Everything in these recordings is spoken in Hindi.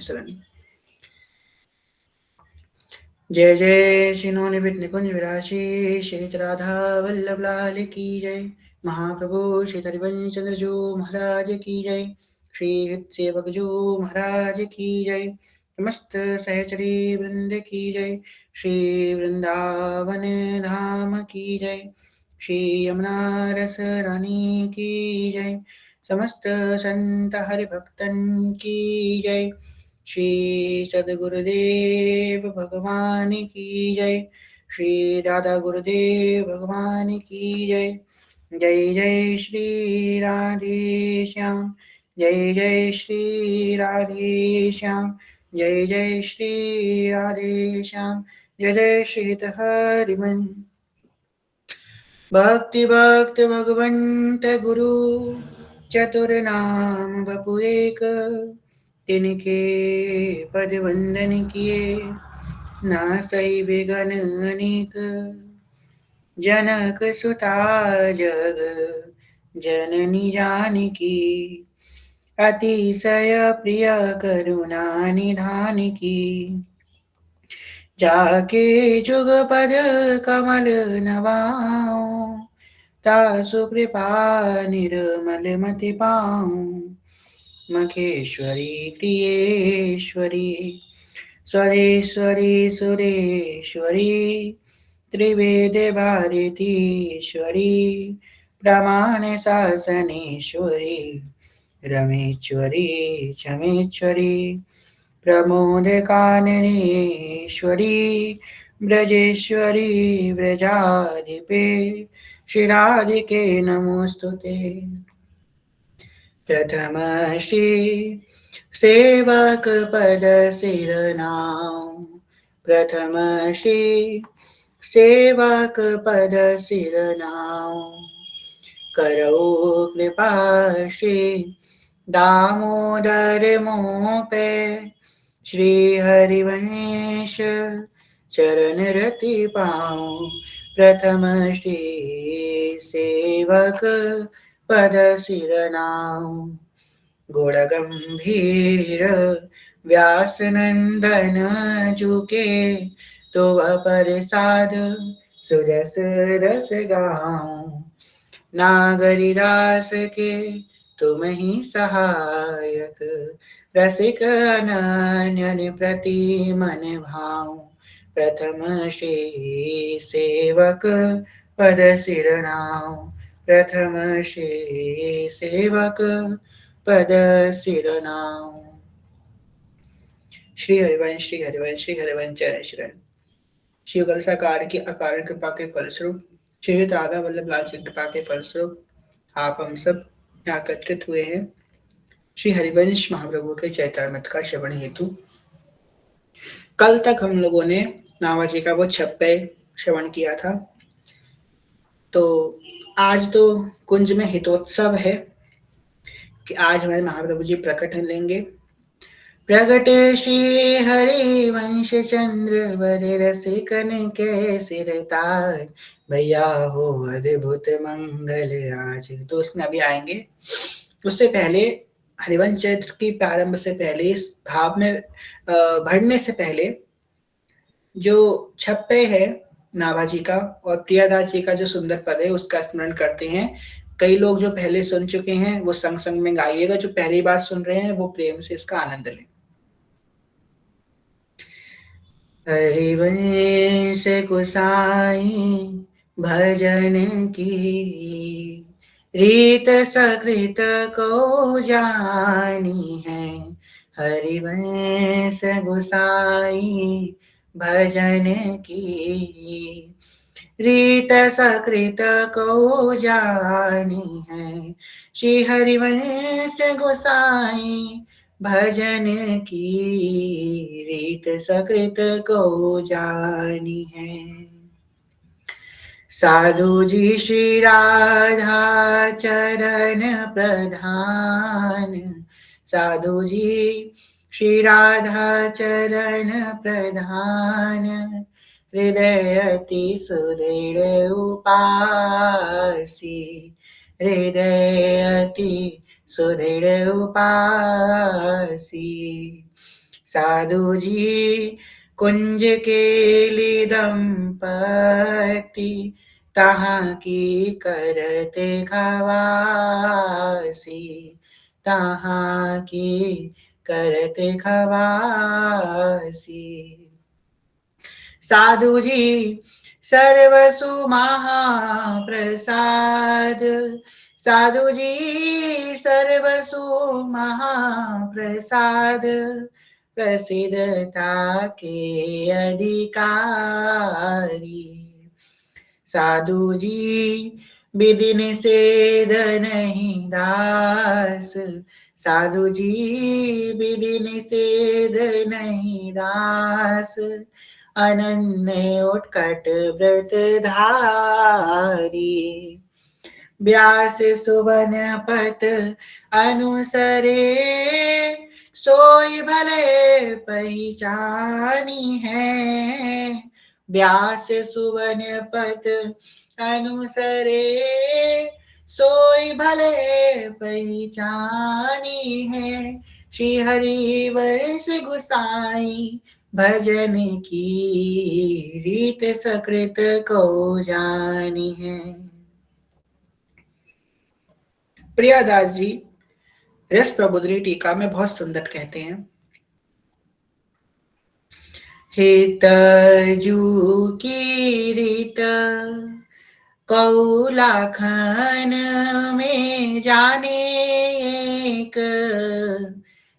शरण। जय जय श्री नौ निवृत्त निकुंज विराशी श्री राधा वल्लभ लाल की जय। महाप्रभु श्री हरिवंश चंद्र जो महाराज की जय। श्री हित सेवक जो महाराज की जय। समस्त सहचरी वृंद की जय। श्री वृंदावन धाम की जय। श्री यमुना रस रानी की जय। समस्त संत हरिभक्तन की जय। श्री सद्गुरुदेव भगवान की जय। श्री दादा गुरुदेव भगवान की जय। जय जय श्री राधे श्याम। जय जय श्री राधे श्याम। जय जय श्री राधे श्याम। जय जय श्री हरिमन। भक्ति भक्त भगवंत गुरु चतुर नाम बपु एक। तिनके पद वंदन किए नासई विघन अनेक। जनक सुता जग जननी जानकी। अतिशय प्रिय करुणा निधान की। जाके जुग पद कमल नवाओ। तासु कृपा निर्मल मति पाऊं। मखेश्वरी प्रियेश्वरी स्वरेश्वरी सुरेश्वरी। त्रिवेद भारतीश्वरी प्रमाण शासनेश्वरी। रमेश्वरी चमेश्वरी प्रमोद काननेश्वरी। ब्रजेश्वरी व्रजाधिपे श्री राधिके नमोस्तुते। प्रथम श्री सेवक पद सिरनाम। प्रथम श्री सेवक पद सिरनाम। करो कृपा श्री दामोदर मोह पे। श्री हरिवंश चरण रति पाऊं। प्रथम श्री सेवक पद सिरनाम। गुण गंभीर व्यास नंदन जुके। तो प्रसाद सुरस रस गाऊं। नागरिदास के तुम ही सहायक। रसिक अनन्य प्रति मन भाऊं। प्रथम श्री सेवक पद सिरनाम। प्रथम श्री सेवक पद सिरनाम। श्री हरिवंश श्री हरिवंश श्री हरिवंश जय शरण। शिव कलशाकार की अकारण कृपा के फलस्वरूप श्री राधा वल्लभ लाल की कृपा के फलस्वरूप आप हम सब यहाँ एकत्रित हुए हैं श्री हरिवंश महाप्रभु के चैतामृत का श्रवण हेतु। कल तक हम लोगों ने नावाजी का वो 96 श्रवण किया था। तो आज तो कुंज में हितोत्सव है कि आज हमारे महाप्रभु जी प्रकट लेंगे। प्रगट श्री हरिवंश चंद्र वर रसिकन के सिरताज। भैया हो अद्भुत मंगल आज। तो उसमें अभी आएंगे। उससे पहले हरिवंश चरित्र की प्रारंभ से पहले इस भाव में भरने से पहले जो 96 है नाभाजी का और प्रियादास जी का जो सुंदर पद है उसका स्मरण करते हैं। कई लोग जो पहले सुन चुके हैं वो संग संग में गाइएगा। जो पहली बार सुन रहे हैं वो प्रेम से इसका आनंद लें। हरिवंश गोसाई भजन की। रीत सकृत को जानी है। हरिवंश गोसाई भजन की। रीत सकृत को जानी है। श्री हरिवंश गोसाई भजन की। रीत सकृत को जानी है। साधु जी श्री राधा चरण प्रधान। साधु जी श्री राधा चरण प्रधान। हृदय अति सुदृढ़ उपासी। हृदय अति सुदृढ़ उपासी। साधु जी कुंज केली दंपति, तहाँ की करते खवासी, तहाँ की करते खवासी। साधु जी सर्वसु महाप्रसाद, साधु जी सर्वसु महाप्रसाद, प्रसिद्धता के अधिकारी। साधु जी विधि निषेध नहीं दास, साधु जी विधि निषेध नहीं दास, अनन्य उत्कट व्रत धारी। व्यास सुवन पथ अनुसरे, सोई भले पहचानी है। व्यास सुवन पथ अनुसरे, सोई भले पहचानी है। श्री हरि वंश गुसाई, भजन की रीत सकृत को जानी है। प्रियादास जी रस प्रबोधिनी टीका में बहुत सुंदर कहते हैं, हितजू की रीत कौलाखन में जाने एक,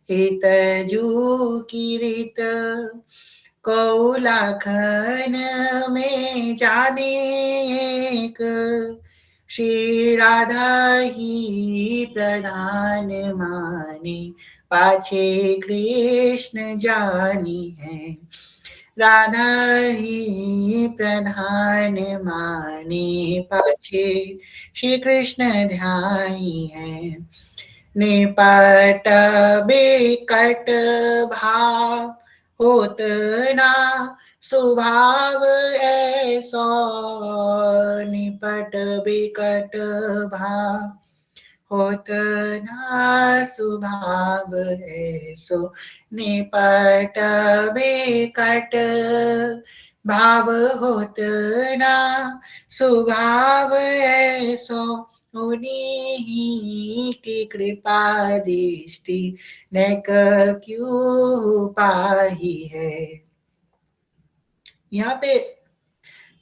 हितजू की रीत कौलाखन में जाने एक। श्री राधा ही प्रधान माने, पाछे कृष्ण जानी है। राधा ही प्रधान माने, पाछे श्री कृष्ण ध्याई है। निपट बिकट भाव होत ना स्वभाव ऐसो, निपट बिकट भाव होत ना स्वभाव ऐसो, निपट बिकट भाव होत ना स्वभाव ऐसो, उन्हीं की कृपा दृष्टि नेक क्यों पाही है। यहाँ पे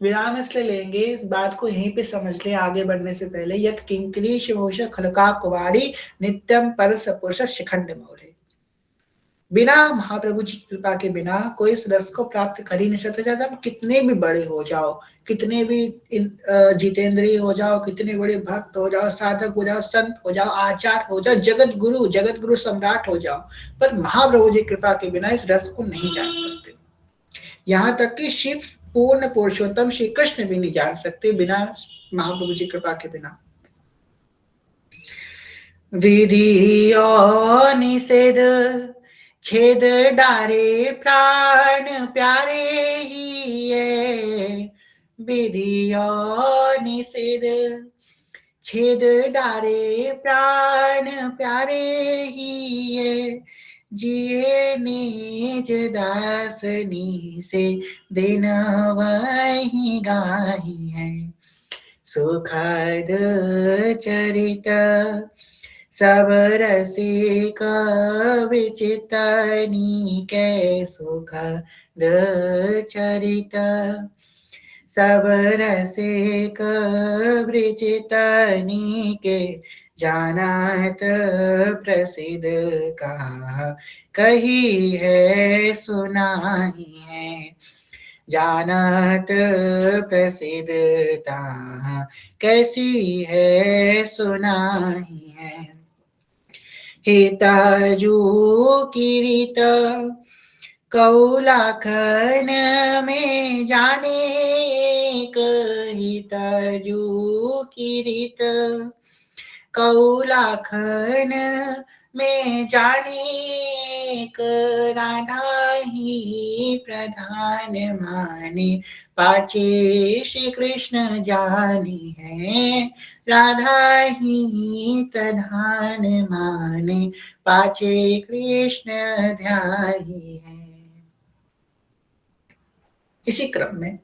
विराम इसलिए लेंगे, इस बात को यहीं पे समझ ले आगे बढ़ने से पहले। यत किंकरी शिवोष खलका कुवारी, नित्यम परस पुरुष शिखंड मौले। बिना महाप्रभु जी की कृपा के बिना कोई इस रस को प्राप्त कर ही नहीं सकता। चाहे आप कितने भी बड़े हो जाओ, कितने भी जितेंद्रिय हो जाओ, कितने बड़े भक्त हो जाओ, साधक हो जाओ, संत हो जाओ, आचार्य हो जाओ, जगत गुरु सम्राट हो जाओ, पर महाप्रभु जी की कृपा के बिना इस रस को नहीं जान सकते। यहाँ तक कि शिव पूर्ण पुरुषोत्तम श्री कृष्ण भी नहीं जान सकते बिना महाप्रभु जी कृपा के बिना। विधि और निषेध छेद डारे प्राण प्यारे ही है। विधि और निषेध छेद डारे प्राण प्यारे ही है। जिए निज दासनी से दिन वही गाही है। सुखद चरित सब रसिक विचितनी के, सुखद चरित सब रसिक विचितनी के, जानत प्रसिद्ध का कही है सुनाही है। जानत प्रसिद्धता कैसी है सुनाही है। हितजू की रीत कौलाखन में जाने एक, हितजू की रीत कौलाखन में जाने एक राधा ही प्रधान माने, पाचे श्री कृष्ण जानी है, राधा ही प्रधान माने, पाचे कृष्ण ध्याही है। इसी क्रम में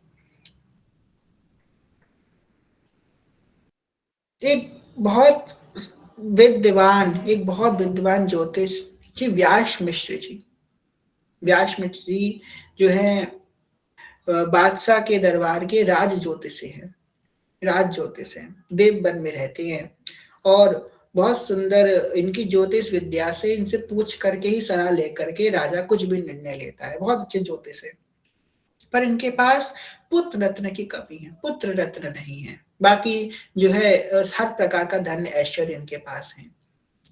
एक बहुत विद्वान ज्योतिष जी व्यास मिश्र जी, व्यास मिश्र जी जो है बादशाह के दरबार के राज ज्योतिषी हैं, राज ज्योतिष हैं, देवबन में रहते हैं और बहुत सुंदर इनकी ज्योतिष विद्या से इनसे पूछ करके ही सलाह लेकर के राजा कुछ भी निर्णय लेता है। बहुत अच्छे ज्योतिष है, पर इनके पास पुत्र रत्न की कमी है, पुत्र रत्न नहीं है। बाकी जो है हर प्रकार का धन ऐश्वर्य इनके पास है।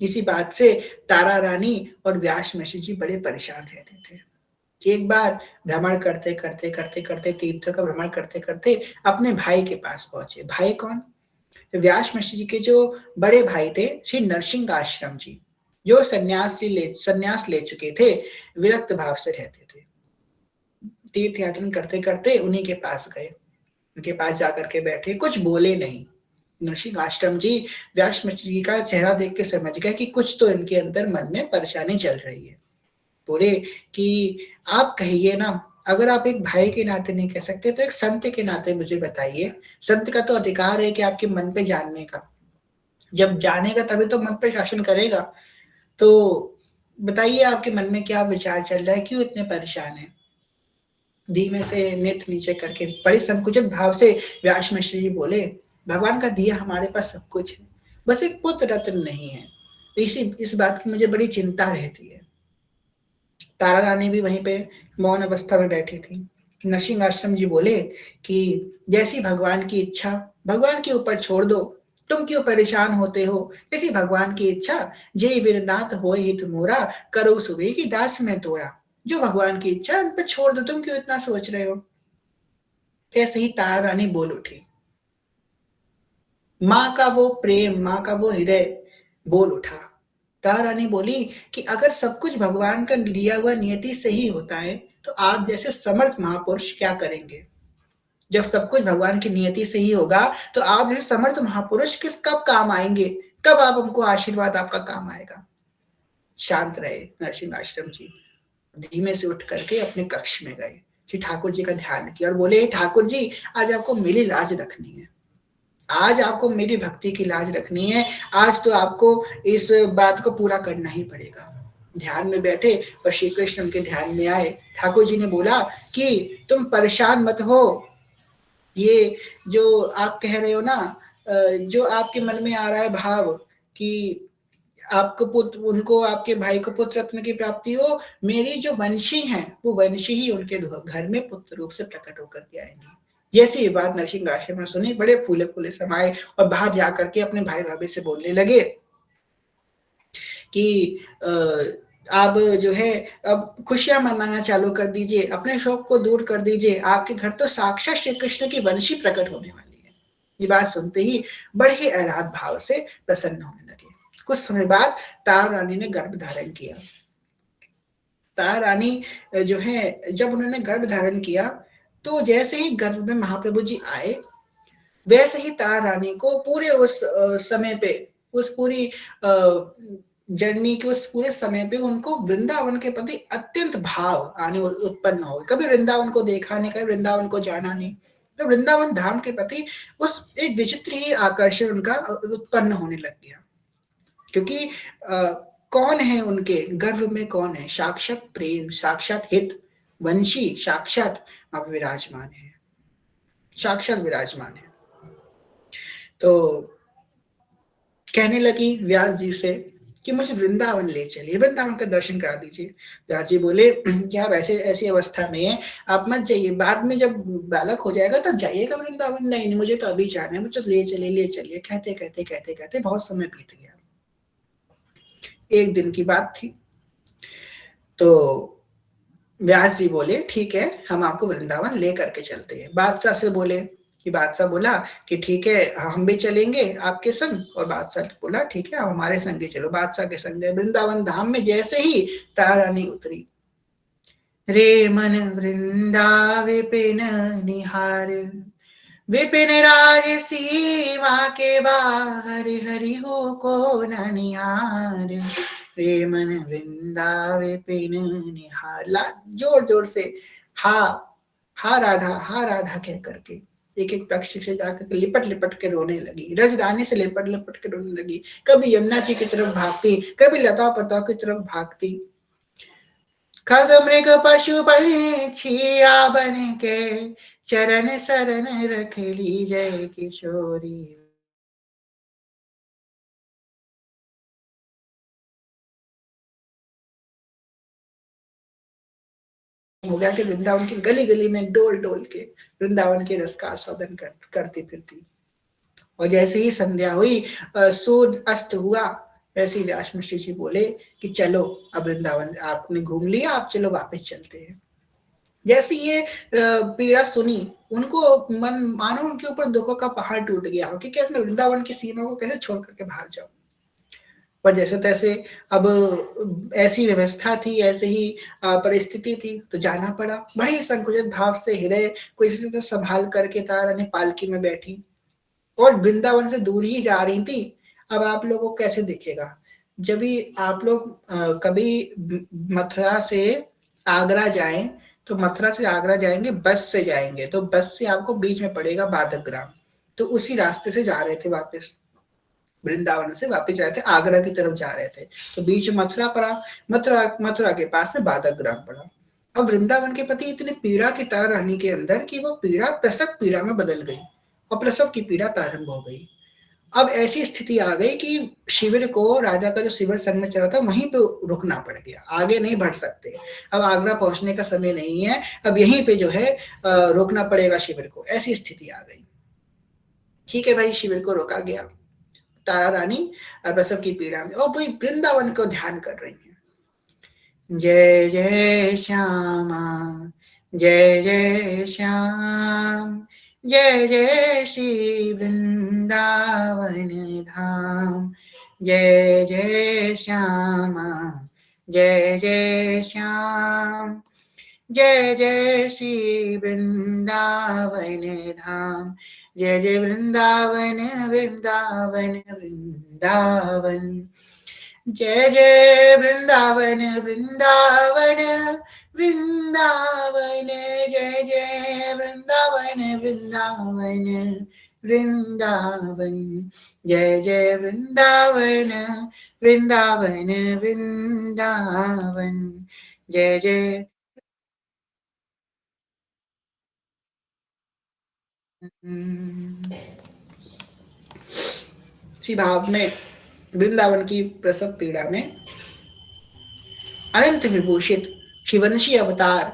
इसी बात से तारा रानी और व्यास मिश्र जी बड़े परेशान रहते थे। एक बार भ्रमण करते तीर्थ का भ्रमण करते अपने भाई के पास पहुंचे। भाई कौन? व्यास मिश्र जी के जो बड़े भाई थे श्री नरसिंह आश्रम जी, जो संन्यास ले चुके थे, विरक्त भाव से रहते थे। तीर्थ यात्रा करते करते उन्हीं के पास गए, उनके पास जाकर के बैठे, कुछ बोले नहीं। नरसिंह आश्रम जी व्यास मिश्र जी का चेहरा देख के समझ गए कि कुछ तो इनके अंदर मन में परेशानी चल रही है। बोले कि आप कहिए ना, अगर आप एक भाई के नाते नहीं कह सकते तो एक संत के नाते मुझे बताइए। संत का तो अधिकार है कि आपके मन पे जानने का, जब जानेगा तभी तो मन पे शासन करेगा। तो बताइए आपके मन में क्या विचार चल रहा है, क्यों इतने परेशान है? धीमे से नेत्र नीचे करके बड़े संकुचित भाव से व्यास मिश्र जी बोले, भगवान का दिया हमारे पास सब कुछ है, बस एक पुत्र रत्न नहीं है, इस बात की मुझे बड़ी चिंता रहती है। तारा रानी भी वहीं पे मौन अवस्था में बैठी थी। नरसिंह आश्रम जी बोले कि जैसी भगवान की इच्छा, भगवान के ऊपर छोड़ दो, तुम क्यों परेशान होते हो? जैसी भगवान की इच्छा, जय वीरनाथ होए हित मोरा, करो सुबह की दास में तोरा। जो भगवान की इच्छा उन पर छोड़ दो, तुम क्यों इतना सोच रहे हो? ऐसे ही तारा रानी बोल उठी। माँ का वो प्रेम, माँ का वो हृदय बोल उठा। तारा रानी बोली कि अगर सब कुछ भगवान का लिया हुआ नियति से ही होता है, तो आप जैसे समर्थ महापुरुष क्या करेंगे? जब सब कुछ भगवान की नियति से ही होगा, तो आप जैसे समर्थ महापुरुष कब काम आएंगे? कब आप हमको आशीर्वाद आपका काम आएगा? शांत रहे नरसिंह आश्रम जी, धीमे से उठ करके अपने कक्ष में गए, श्री ठाकुर जी का ध्यान किया और बोले, ठाकुर जी आज आपको मेरी लाज रखनी है, आज आपको मेरी भक्ति की लाज रखनी है, आज तो आपको इस बात को पूरा करना ही पड़ेगा। ध्यान में बैठे और श्री कृष्ण उनके ध्यान में आए। ठाकुर जी ने बोला कि तुम परेशान मत हो, ये जो आप कह रहे हो ना, जो आपके मन में आ रहा है भाव कि आपको पुत्र, उनको, आपके भाई को पुत्र रत्न की प्राप्ति हो, मेरी जो वंशी हैं वो वंशी ही उनके घर में पुत्र रूप से प्रकट होकर के आएंगी। जैसी ये बात नरसिंह आश्रम ने सुनी, बड़े फूले फूले समाये और बाहर जाकर के अपने भाई भाभी से बोलने लगे कि आप जो है अब खुशियां मनाना चालू कर दीजिए, अपने शौक को दूर कर दीजिए, आपके घर तो साक्षात श्री कृष्ण की वंशी प्रकट होने वाली है। ये बात सुनते ही बड़े ही आह्लाद भाव से प्रसन्न होने लगे। कुछ समय बाद तारा रानी ने गर्भ धारण किया। तारा रानी जो है जब उन्होंने गर्भ धारण किया, तो जैसे ही गर्भ में महाप्रभु जी आए, वैसे ही तारा रानी को पूरे उस समय पे, उस पूरी जर्नी के उस पूरे समय पे उनको वृंदावन के प्रति अत्यंत भाव आने उत्पन्न हो। कभी वृंदावन को देखा नहीं, कभी वृंदावन को जाना नहीं, तो वृंदावन धाम के प्रति उस एक विचित्र ही आकर्षण उनका उत्पन्न होने लग गया। क्योंकि कौन है उनके गर्भ में, कौन है? साक्षात प्रेम, साक्षात हित, वंशी साक्षात अब विराजमान है, साक्षात विराजमान है। तो कहने लगी व्यास जी से कि मुझे वृंदावन ले चलिए, वृंदावन का दर्शन करा दीजिए। व्यास जी बोले कि आप ऐसे ऐसी अवस्था में हैं, आप मत जाइए, बाद में जब बालक हो जाएगा तब जाइएगा वृंदावन। नहीं, मुझे तो अभी जाना है, मुझे ले चलिए। कहते बहुत समय बीत गया। एक दिन की बात थी, तो व्यास जी बोले ठीक है, हम आपको वृंदावन ले करके चलते हैं। बादशाह से बोले कि बादशाह बोला कि ठीक है हम भी चलेंगे आपके संग, और बादशाह बोला ठीक है आप हमारे संग ही चलो। बादशाह के संग गए। वृंदावन धाम में जैसे ही तारा रानी उतरी, रे मन वृंदावे पिन निहार, विपिन राज सीमा के बाहर, हरि हो को न निहार, रे मन वृंदावे पिन निहार। जोर जोर से हा हा राधा कह करके एक एक वृक्ष से जाकर लिपट लिपट के रोने लगी। रजदानी से लिपट लिपट के रोने लगी। कभी यमुना जी की तरफ भागती, कभी लता पता की तरफ भागती। खग मृग पशु छिया बन के, चरण शरण रख ली जय किशोरी। हो गया कि वृंदावन की गली गली में डोल डोल के वृंदावन के रस का आस्वादन करती फिरती। और जैसे ही संध्या हुई, सूर्य अस्त हुआ, वैसे ही व्यास मिश्र जी बोले कि चलो अब वृंदावन आपने घूम लिया, आप चलो वापस चलते हैं। जैसे ये पीड़ा सुनी, उनको मन मानो उनके ऊपर दुखों का पहाड़ टूट गया हो कि कैसे मैं वृंदावन की सीमा को कैसे छोड़ करके बाहर जाऊं। पर जैसे तैसे अब ऐसी व्यवस्था थी, ऐसे ही परिस्थिति थी, तो जाना पड़ा। बड़े ही संकुचित भाव से हृदय को इसी तरह संभाल करके तारा रानी पालकी में बैठी और वृंदावन से दूर ही जा रही थी। अब आप लोगों को कैसे दिखेगा, जब भी आप लोग कभी मथुरा से आगरा जाएं, तो मथुरा से आगरा जाएंगे बस से जाएंगे, तो बस से आपको बीच में पड़ेगा बादक ग्राम, तो उसी रास्ते से जा रहे थे वापस, वृंदावन से वापस जा रहे थे, आगरा की तरफ जा रहे थे, तो बीच में मथुरा पड़ा। मथुरा के पास में बादक ग्राम पड़ा। अब वृंदावन के प्रति इतनी पीड़ा की तार रानी के अंदर कि वो पीड़ा प्रसव पीड़ा में बदल गई और प्रसव की पीड़ा प्रारंभ हो गई। अब ऐसी स्थिति आ गई कि शिविर को, राजा का जो शिविर संग में चला था, वहीं पे रुकना पड़ गया, आगे नहीं बढ़ सकते। अब आगरा पहुंचने का समय नहीं है, अब यहीं पे जो है रोकना पड़ेगा शिविर को, ऐसी स्थिति आ गई। ठीक है भाई, शिविर को रोका गया। तारा रानी प्रसव की पीड़ा में और वही वृंदावन को ध्यान कर रही है। जय जय श्यामा, जय जय श्याम, जय जय श्री वृंदावन धाम, जय जय श्यामा, जय जय श्याम, जय जय श्री वृंदावन धाम, जय जय वृंदावन वृंदावन वृंदावन, जय जय वृंदावन वृंदावन वृंदावन, जय जय वृंदावन वृंदावन वृंदावन, जय जय वृंदावन वृंदावन वृंदावन, जय जय। इसी भाव में वृंदावन की प्रसव पीड़ा में अनंत विभूषित शिवंशी अवतार,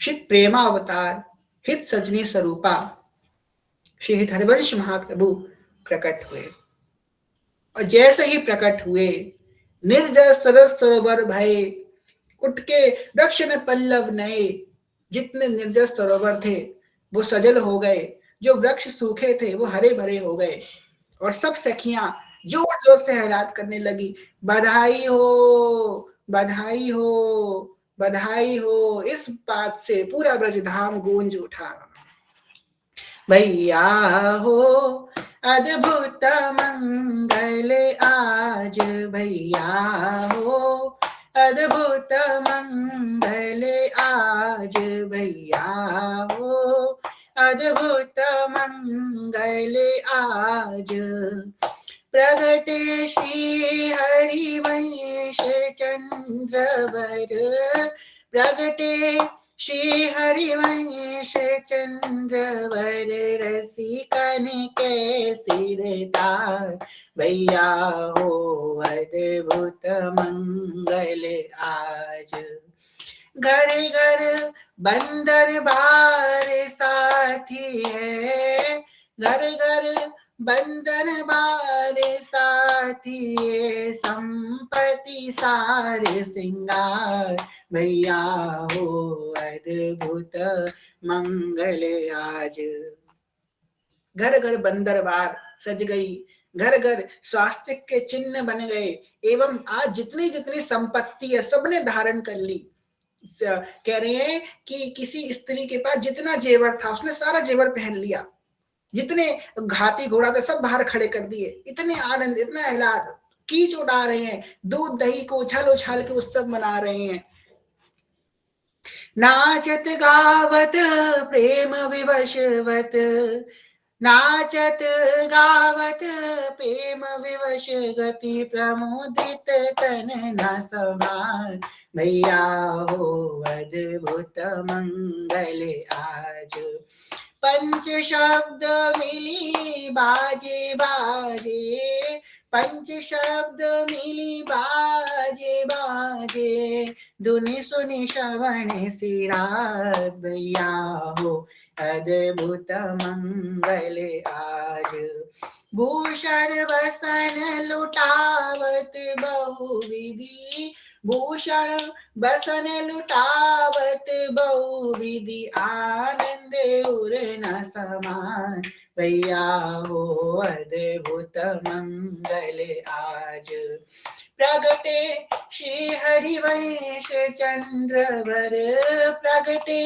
शित प्रेमा अवतार, हित सजनी स्वरूपा श्री हरिवंश महाप्रभु प्रकट हुए। और जैसे ही प्रकट हुए, निर्जर सरस सरोवर भये, उठ के वृक्ष ने पल्लव नए। जितने निर्जर सरोवर थे वो सजल हो गए, जो वृक्ष सूखे थे वो हरे भरे हो गए। और सब सखियां जोर जोर से हैरात करने लगी, बधाई हो, बधाई हो, बधाई हो। इस बात से पूरा ब्रजधाम गूंज उठा। भैया हो अद्भुत मंगल आज, भैया हो अद्भुत मंगल आज, भैया हो अद्भुत मंगल आज। प्रगटे श्री हरिवंश चंद्रवर, प्रगटे श्री हरिवंश चंद्रवर, रसिकन के सिरतार, भैया हो अद्भुत मंगल आज। घर घर बंदर बार साथी है, घर घर बंदन बार साथी, संपत्ति सारे सिंगार, भैया हो अद्भुत मंगल आज। घर घर बंदरवार सज गई, घर घर स्वास्थ्य के चिन्ह बन गए, एवं आज जितनी जितनी संपत्ति है सबने धारण कर ली। कह रहे हैं कि किसी स्त्री के पास जितना जेवर था उसने सारा जेवर पहन लिया, जितने हाथी घोड़ा था सब बाहर खड़े कर दिए, इतने आनंद, इतना आह्लाद, कीच उड़ा रहे हैं, दूध दही को उछाल उछाल के उत्सव मना रहे हैं। नाचत गावत प्रेम विवशवत, नाचत गावत प्रेम विवश गति, प्रमोदित तन न समान, भैया हो अद्भुत मंगल आज। पंच शब्द मिली बाजे बाजे, पंच शब्द मिली बाजे बाजे, धुनि सुनि श्रवण सिरात, भैया हो अद्भुत मंगल आज। भूषण बसन लुटावत बहुविधि, भूषण बसन लुटावत बहुविधि, आनंद उर न समान, भैया हो अद्भुत मंगल आज। प्रगटे श्री हरिवंश चंद्रवर, प्रगटे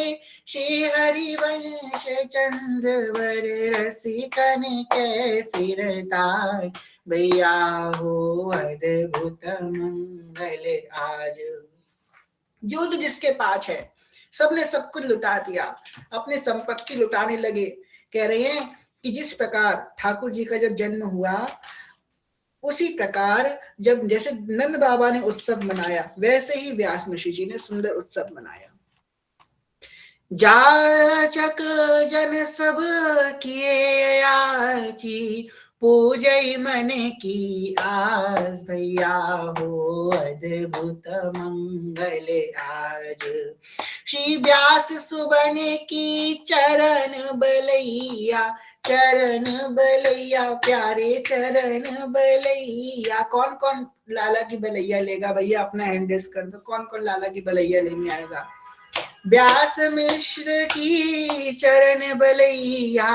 श्री हरिवंश चंद्रवर, रसिकन के सिरताज, भैया हो अद्भुत मंगल आज। युद्ध जिसके पास है सबने सब कुछ लुटा दिया, अपनी संपत्ति लुटाने लगे। कह रहे हैं कि जिस प्रकार ठाकुर जी का जब जन्म हुआ उसी प्रकार जब जैसे नंद बाबा ने उत्सव मनाया वैसे ही व्यास ऋषि जी ने सुंदर उत्सव मनाया। जाचक जन सब किए आजी, पूजय मन की आस, भैया हो अद्भुत मंगल आज। श्री व्यास सुबन की चरण बलैया, चरण बलैया प्यारे चरण बलैया। कौन कौन लाला की बलैया लेगा भैया, अपना हैंड रेस कर दो, कौन कौन लाला की बलैया लेने आएगा। व्यास मिश्र की चरण बलैया,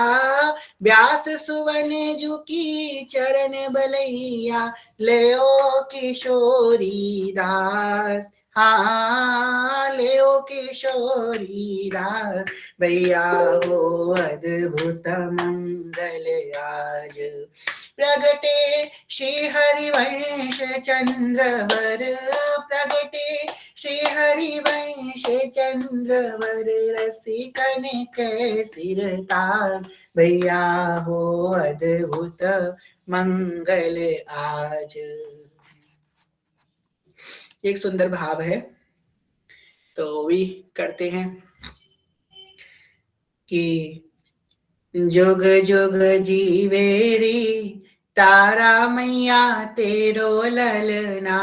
व्यास सुवन जू की चरण बलैया, लेओ किशोरी दास, हाँ लेओ किशोरी दास, भैया हो अद्भुत मंगल आज। प्रगटे श्री हरिवंश चंद्रवर, प्रगटे श्री हरिवंश चंद्रवर, रसिकन के सिरताज, भैया हो अद्भुत मंगल आज। एक सुंदर भाव है तो भी करते हैं कि जुग जुग जीवेरी तारा मैया तेरो ललना,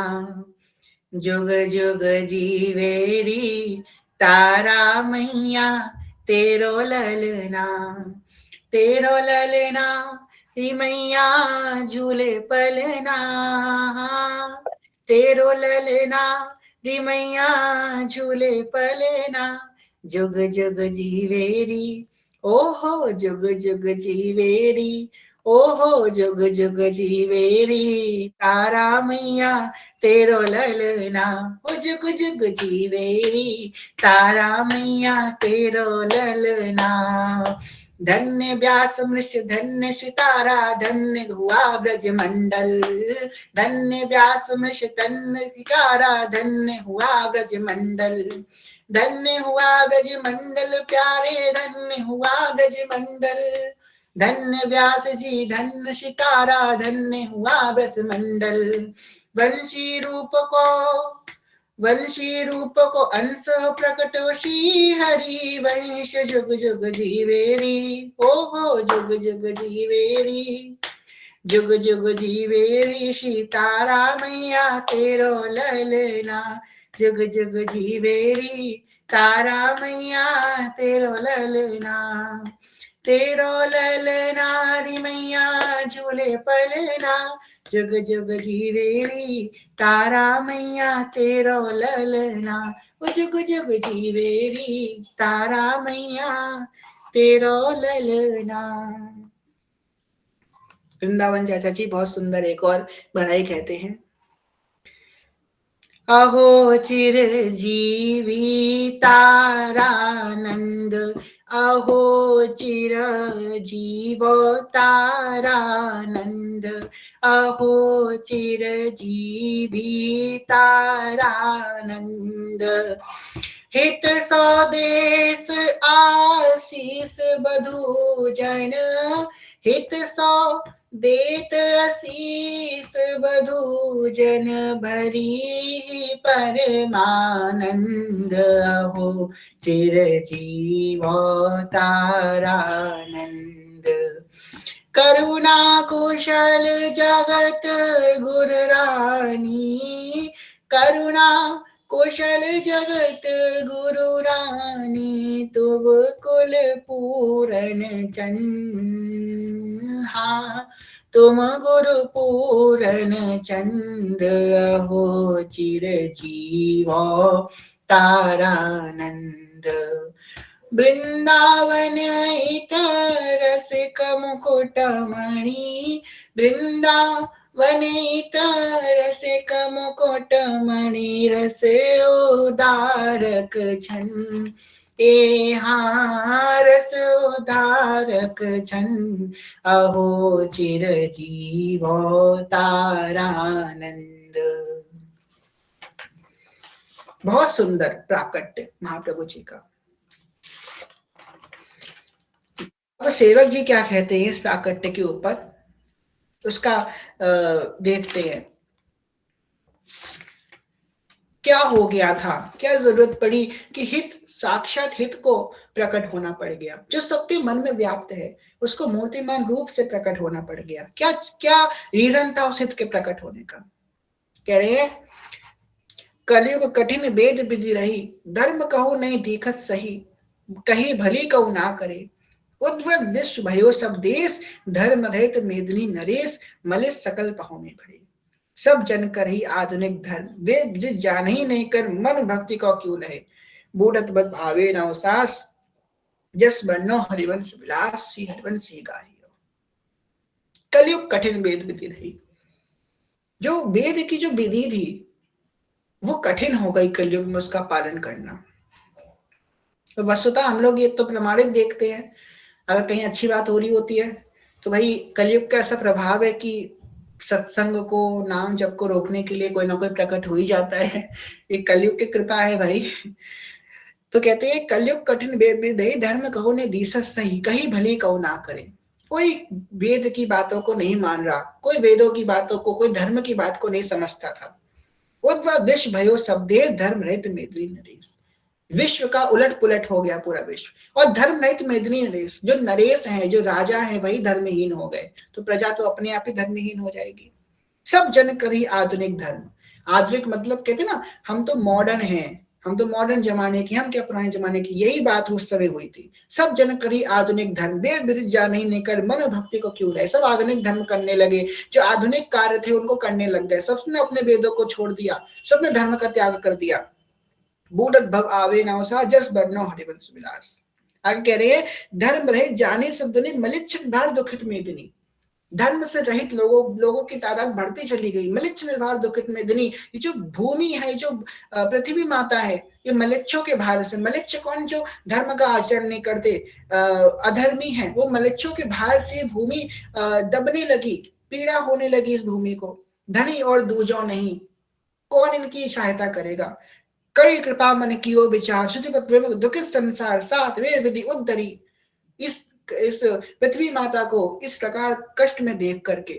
जुग जुग जीवेरी तारा मैया तेरो ललना, तेरो ललना री मैया झूले पलना, तेरो ललना री मैया झूले पलना, जुग जुग जीवेरी ओहो जुग जुग जीवेरी, ओहो जुग जुग जीवेरी तारा मैया तेरो ललना, ओ जुग जुग जीवेरी तारा मैया तेरो ललना। धन्य व्यास मृष धन्य सितारा, धन्य हुआ ब्रज मंडल, धन्य व्यास मृष धन्य सितारा, धन्य हुआ ब्रज मंडल, धन्य हुआ ब्रज मंडल प्यारे, धन्य हुआ ब्रज मंडल, धन्य व्यास जी धन्य सितारा, धन्य हुआ ब्रज मंडल। वंशी रूप को, वंशी रूप को अंश प्रकट श्री हरि वंश, जुग जुग जीवेरी ओहो जुग जुग जीवेरी, जुग जुग जीवेरी सीतारा मैया तेरो ललना, जुग जुग जीवेरी तारा मैया तेरो ललना, तेरो ललना री मैया झूले पलना, जुग जुग जीवेरी तारा मैया तेरो ललना, जुग जुग जीवेरी तारा मैया तेरो ललना। वृंदावन चाचा जी बहुत सुंदर एक और बधाई कहते हैं। अहो चिरजीवी तारानंद, अहो चिरजीव तारानंद, अहो चिरजीवी तारानंद। हित स्वदेश आशीष बधू जन, हित सौ देत आशीष बधू जन, भरी परमानंद। हो चिरजीव तारानंद। करुणा कुशल जगत गुरु रानी, करुणा कुशल जगत गुरु रानी, तुम कुल पूरन चंद। हाँ तुम गुरु पूरन चंद, हो चिरजीव तारानंद। वृंदावन इत रसिक मुकुटमणि, वृंदावन इत रसिक मुकुटमणि, रस उदारक छन, ए हारस उदारक छन, अहो चिरजीव तारानंद। बहुत सुंदर प्राकट्य महाप्रभु जी का। अब सेवक जी क्या कहते हैं इस प्राकट्य के ऊपर, उसका देखते हैं। क्या हो गया था, क्या जरूरत पड़ी कि हित, साक्षात हित को प्रकट होना पड़ गया। जो सबके मन में व्याप्त है उसको मूर्तिमान रूप से प्रकट होना पड़ गया। क्या क्या रीजन था उस हित के प्रकट होने का। कह रहे हैं कलियुग कठिन वेद विधि रही, धर्म कहो नहीं दीखत सही, कही भली कहू ना करे, उद्भव विश्व भयो सब देश, धर्म रहित मेदिनी नरेश, मलिस सकल पहो में भरे। सब जन कर ही आधुनिक धर्म, वेद विदित जान ही नहीं कर, मन भक्ति को क्यों लहे, बूढ़त बद भावे नव सास, जस बन्नो हरिवंश विलास, श्री हरिवंश ही गाहियो। कलयुग कठिन वेद विधि रही, जो वेद की जो विधि थी वो कठिन हो गई कलयुग में उसका पालन करना। तो वस्तुतः हम लोग ये तो प्रमाणित देखते हैं, अगर कहीं अच्छी बात हो रही होती है तो भाई कलयुग का ऐसा प्रभाव है कि सत्संग को, नाम जप को रोकने के लिए कोई ना कोई प्रकट हो ही जाता है। ये कलयुग की कृपा है भाई। तो कहते हैं कलयुग कठिन वेद विधि, धर्म कहो ने दीसत सही, कही भली कहो ना करे। कोई वेद की बातों को नहीं मान रहा, कोई वेदों की बातों को, कोई धर्म की बात को नहीं समझता था। उद्भव विश्व भयो सब देश, धर्म रहित मेदिनी नरेश। विश्व का उलट पुलट हो गया पूरा विश्व, और धर्म रहित मेदिनी नरेश, जो नरेश हैं, जो राजा हैं, वही धर्महीन हो गए, तो प्रजा तो अपने आप ही धर्महीन हो जाएगी। सब जन करी आधुनिक धर्म। आधुनिक मतलब कहते ना, हम तो मॉडर्न हैं, हम तो मॉडर्न जमाने की, हम क्या पुराने जमाने की। यही बात उस समय हुई थी। सब जन करी आधुनिक धर्म, वेद विदित जान ही नहीं कर, मन भक्ति को क्यों लहे। सब आधुनिक धर्म करने लगे, जो आधुनिक कार्य थे उनको करने लग गए। सबने अपने वेदों को छोड़ दिया, सबने धर्म का त्याग कर दिया। बूढ़त भव आवे नवसा, जस बरनो हरिवंश विलास। आगे कह रहे हैं धर्म रहित जाने शब्द ने, मलिच्छ निर्भर दुखित मेदिनी। धर्म से रहित लोगों की तादाद बढ़ती चली गई। मलिच्छ निर्भर दुखित मेदिनी, ये जो भूमि है, जो पृथ्वी माता है, ये मलिच्छों के भार से। मलिच्छ कौन, जो धर्म का आचरण नहीं करते, अधर्मी है, वो मलिच्छों के भार से भूमि दबने लगी, पीड़ा होने लगी इस भूमि को। धनी और दूजों नहीं, कौन इनकी सहायता करेगा। कड़ी कृपा मन कियो विचार, श्रुतिपत विमुख दुखित संसार, सात वेद विधि उद्धरी। इस पृथ्वी माता को इस प्रकार कष्ट में देख करके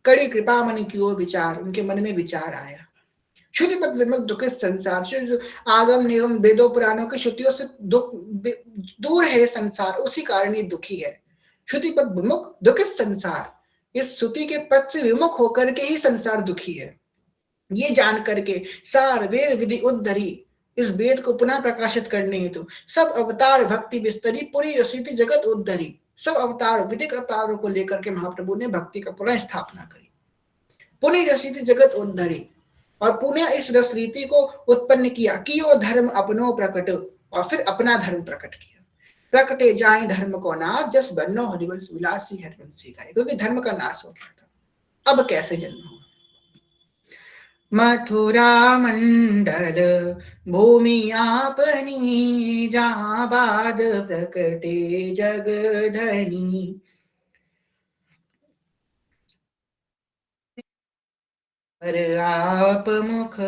कड़ी कृपा मन कियो विचार, उनके मन में विचार आया। श्रुतिपत विमुख दुखित संसार, आगम निगम वेदों पुराणों की श्रुतियों से दूर है संसार, उसी कारण ये दुखी है। श्रुतिपत विमुख दुखित संसार, इस श्रुति के पद से विमुख होकर के ही संसार दुखी है। ये जान करके सार वेद विधि उद्धरी, इस वेद को पुनः प्रकाशित करने हेतु सब अवतार भक्ति विस्तरी, पूरी रसीति जगत उद्धरी। सब अवतार, विधिक अवतारों को लेकर के महाप्रभु ने भक्ति का पुनः स्थापना करी। पुनः रसीति जगत उद्धरी, और पुनः इस रस रीति को उत्पन्न किया कि वो धर्म अपनो प्रकट, और फिर अपना धर्म प्रकट किया। प्रकटे जाए धर्म को नाश, जस बन्नो हरिवंश विलासी हरिवंशी गाय। क्योंकि धर्म का नाश हो गया था, अब कैसे जन्म हुआ। मथुरा मंडल भूमि आपनी, जहां बाद प्रकटे जगधनी। पर आप मुख,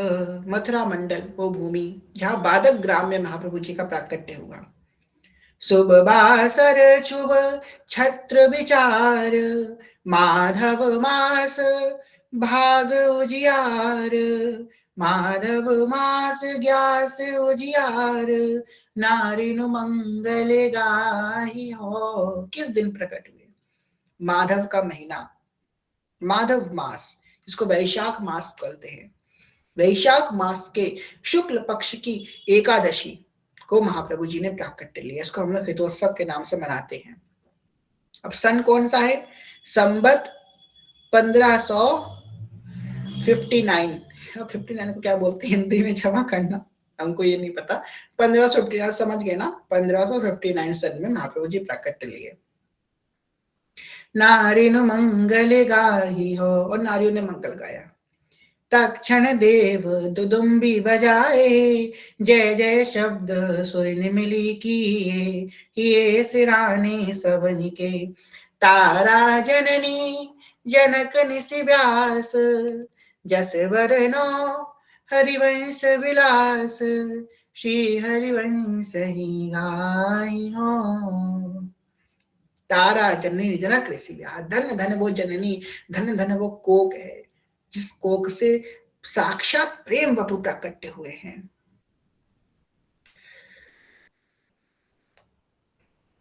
मथुरा मंडल वो भूमि जहाँ बादक ग्राम में महाप्रभु जी का प्राकट्य हुआ। शुभ बासर शुभ छत्र विचार, माधव मास भाग उजियार। माधव मास ग्यास उजियार, नारिनु मंगल गाही हो। किस दिन प्रकट हुए? माधव का महीना, माधव मास, जिसको वैशाख मास बोलते हैं। वैशाख मास के शुक्ल पक्ष की एकादशी को महाप्रभु जी ने प्राकट्य लिया। इसको हम लोग हितोत्सव के नाम से मनाते हैं। अब सन कौन सा है? संबत 1559। 59 को क्या बोलते हैं हिंदी में, क्षमा करना, हमको ये नहीं पता। 1559 समझ गए ना? 1559 सन में महाप्रभु जी प्राकट्य लिए। नारिनु मंगल गाही हो, और नारियों ने मंगल गाया। तक्षण देव दुदुम्बी बजाए, जय जय शब्द सुर निमिली किए। ये सिराने सबनि के, तारा जननी जनक निसि व्यास। जस बरनो हरिवंश विलास, श्री हरिवंश ही गाई हो। तारा जननी जनक ऋषि व्यास। धन धन वो जननी, धन धन वो कोक है जिस कोक से साक्षात प्रेम वपु प्राकट्य हुए हैं।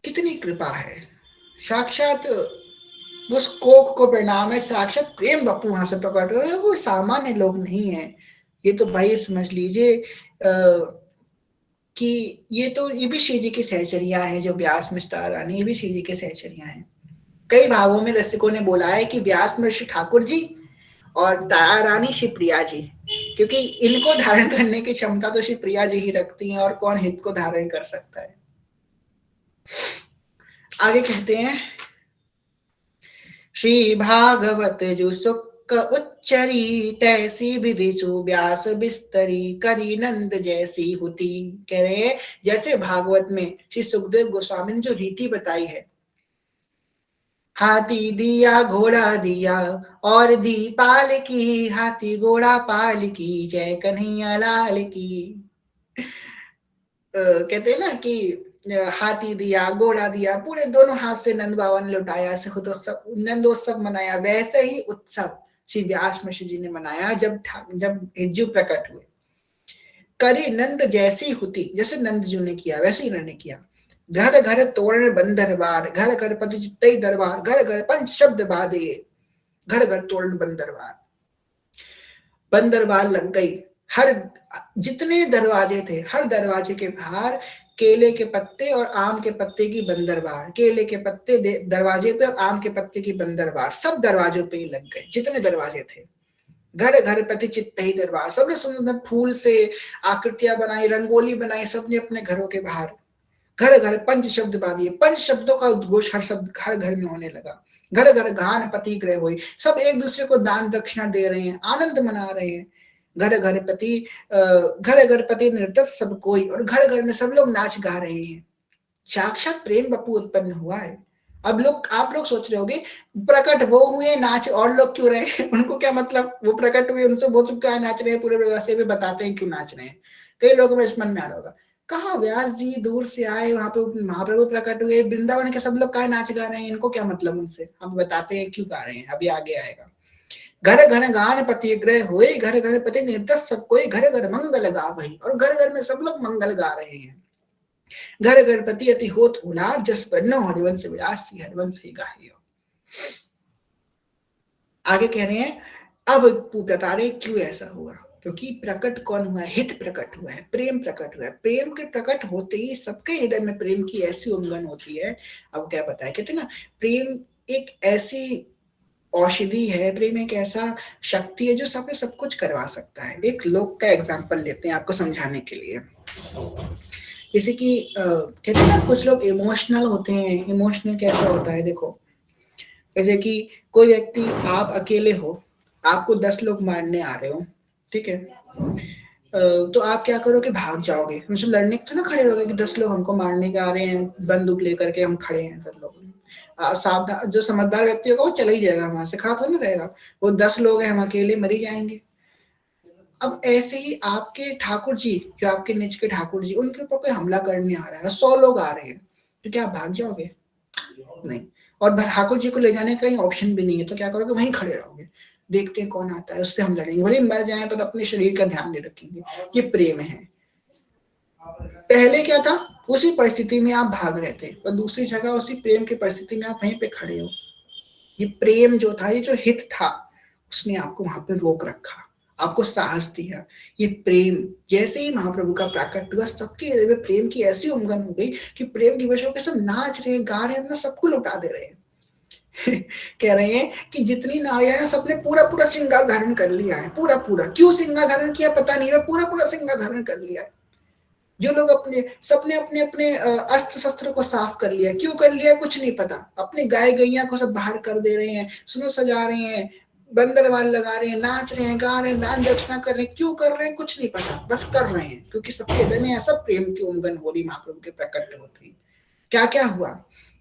कितनी कृपा है, साक्षात उस कोक को प्रणाम है, साक्षात प्रेम वपु वहां से प्रकट हो रहे हैं। वो सामान्य लोग नहीं है। ये तो भाई समझ लीजिए कि ये भी श्री जी की सहचरिया है। जो व्यास मिश्रा रानी, ये भी श्री जी के सहचरिया है। कई भावों में रसिकों ने बोला है कि व्यास में श्री ठाकुर जी और तारा रानी श्री प्रिया जी, क्योंकि इनको धारण करने की क्षमता तो श्री प्रिया जी ही रखती हैं, और कौन हित को धारण कर सकता है। आगे कहते हैं, श्री भागवत जो सुख उच्चरी, तैसी विधिशु व्यास बिस्तरी, करी नंद जैसी होती। कह रहे हैं जैसे भागवत में श्री सुखदेव गोस्वामी ने जो रीति बताई है, हाथी दिया घोड़ा दिया और दी पाल की, हाथी घोड़ा पाल की, जय कन्हैया लाल की। कहते हैं ना कि हाथी दिया घोड़ा दिया, पूरे दोनों हाथ से नंद बाबा ने लुटाया, सुखोत्सव नंदोत्सव मनाया। वैसे ही उत्सव श्री व्यास मिश्र जी ने मनाया जब हिज्जू प्रकट हुए। करी नंद जैसी हुती, जैसे नंद जी ने किया वैसे ही इन्होंने किया। घर घर तोरण बंदरवार, घर घर पति चित्तई दरबार, घर घर पंच शब्द बाधे। घर घर तोरण बंदरवार, बंदरवार लग गई। हर जितने दरवाजे थे, हर दरवाजे के बाहर केले के पत्ते और आम के पत्ते की बंदरवार, केले के पत्ते दरवाजे पे और आम के पत्ते की बंदरवार, सब दरवाजों पे ही लग गए जितने दरवाजे थे। घर घर प्रति चित्त ही दरबार, सबने सुंदर फूल से आकृतियां बनाई, रंगोली बनाई, सबने अपने घरों के बाहर। घर घर पंच शब्द बांधिए, पंच शब्दों का उद्घोष हर शब्द घर घर में होने लगा। घर घर गान पति ग्रह हुई, सब एक दूसरे को दान दक्षिणा दे रहे हैं, आनंद मना रहे हैं। घर घर पति नृत्य सब कोई, और घर घर में सब लोग नाच गा रहे हैं। साक्षात प्रेम बपू उत्पन्न हुआ है। अब आप लोग सोच रहे होंगे प्रकट वो हुए, नाच और लोग क्यों रहे? उनको क्या मतलब? वो प्रकट हुए, उनसे बहुत क्या नाच रहे हैं, पूरे वैसे भी बताते हैं क्यों नाच रहे हैं। कई लोगों में मन में आ रहा होगा, कहाँ व्यास जी दूर से आए, वहां पे महाप्रभु प्रकट हुए, वृंदावन के सब लोग कहाँ नाच गा रहे हैं, इनको क्या मतलब उनसे? हम बताते हैं क्यों गा रहे हैं, अभी आगे आएगा। घर घर गान पति ग्रह हुए, घर घर पति नृत्य सब कोई, घर घर मंगल गा वही, और घर घर में सब लोग मंगल गा रहे हैं। घर घर पति अति होत उलास, जस बन्नो हरिवंश विलास, हरिवंश ही गाहियो। आगे कह रहे हैं, अब बता रहे क्यों ऐसा हुआ, क्योंकि प्रकट कौन हुआ है? हित प्रकट हुआ है, प्रेम प्रकट हुआ है। प्रेम के प्रकट होते ही सबके हृदय में प्रेम की ऐसी उमंगन होती है। अब क्या पता है, कहते ना प्रेम एक ऐसी औषधि है, प्रेम एक ऐसा शक्ति है जो सब कुछ करवा सकता है। एक लोक का एग्जाम्पल लेते हैं आपको समझाने के लिए। जैसे कि कहते हैं ना कुछ लोग इमोशनल होते हैं। इमोशनल कैसा होता है देखो, जैसे कि कोई व्यक्ति, आप अकेले हो, आपको 10 लोग मारने आ रहे हो, ठीक है। तो आप क्या करोगे, भाग जाओगे, उनसे लड़ने तो ना खड़े रहोगे कि 10 लोग हमको मारने के आ रहे हैं, बंदूक लेकर के हम खड़े हैं 10 लोग। सावधान जो समझदार व्यक्ति होगा वो चला ही जाएगा, वहां से खड़ा थोड़ा ना रहेगा। वो 10 लोग हैं, हम अकेले मर ही जाएंगे। अब ऐसे ही आपके ठाकुर जी, जो आपके निज के ठाकुर जी, उनके ऊपर कोई हमला करने आ रहा है, 100 लोग आ रहे हैं, तो क्या आप भाग जाओगे? नहीं। और ठाकुर जी को ले जाने का कहीं ऑप्शन भी नहीं है, तो क्या करोगे, वहीं खड़े रहोगे, देखते हैं कौन आता है, उससे हम लड़ेंगे, भले मर जाए पर अपने शरीर का ध्यान नहीं रखेंगे। ये प्रेम है। पहले क्या था, उसी परिस्थिति में आप भाग रहे थे, पर दूसरी जगह उसी प्रेम की परिस्थिति में आप वहीं पे खड़े हो। ये प्रेम जो था, ये जो हित था, उसने आपको वहां पे रोक रखा, आपको साहस दिया। ये प्रेम जैसे ही महाप्रभु का प्राकट हुआ, सबके हृदय में प्रेम की ऐसी उमंग हो गई कि प्रेम की वजह होकर सब नाच रहे हैं, गा रहे हैं, अपना सबको लुटा दे रहे हैं। कह रहे हैं कि जितनी नारियां हैं सबने पूरा पूरा श्रृंगार धारण कर लिया है, पूरा पूरा। क्यों श्रृंगार धारण किया पता नहीं है, पूरा पूरा श्रृंगार धारण कर लिया है। जो लोग अपने सबने अपने अपने अस्त्र शस्त्र को साफ कर लिया, क्यों कर लिया कुछ नहीं पता, अपने गाय गैया को सब बाहर कर दे रहे हैं, सुनो सजा रहे हैं, बंदर वाल लगा रहे हैं, नाच रहे हैं, गा रहे हैं, दान दक्षिणा कर रहे हैं, क्यों कर रहे हैं कुछ नहीं पता, बस कर रहे हैं, क्योंकि सबके हृदय में ऐसा प्रेम की उमंग हो रही महाप्रभु के प्रकट होती। क्या क्या हुआ,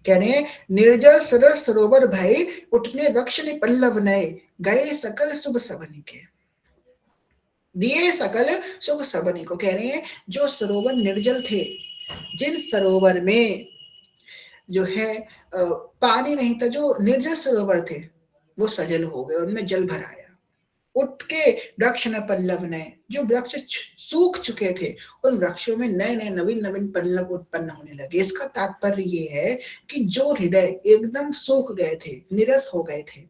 कह रहे हैं, निर्जल सरस सरोवर भय, उठने वक्ष ने पल्लव नए, गए सकल शुभ सबनी के, दिए सकल सुख सबनी को। कह रहे हैं जो सरोवर निर्जल थे, जिन सरोवर में जो है पानी नहीं था, जो निर्जल सरोवर थे, वो सजल हो गए, उनमें जल भर आया। उठ के वृक्ष न पल्लव नए, जो वृक्ष सूख चुके थे, उन वृक्षों में नए नए नवीन नवीन पल्लव उत्पन्न होने लगे। इसका तात्पर्य ये है कि जो हृदय एकदम सूख गए थे, निरस हो गए थे,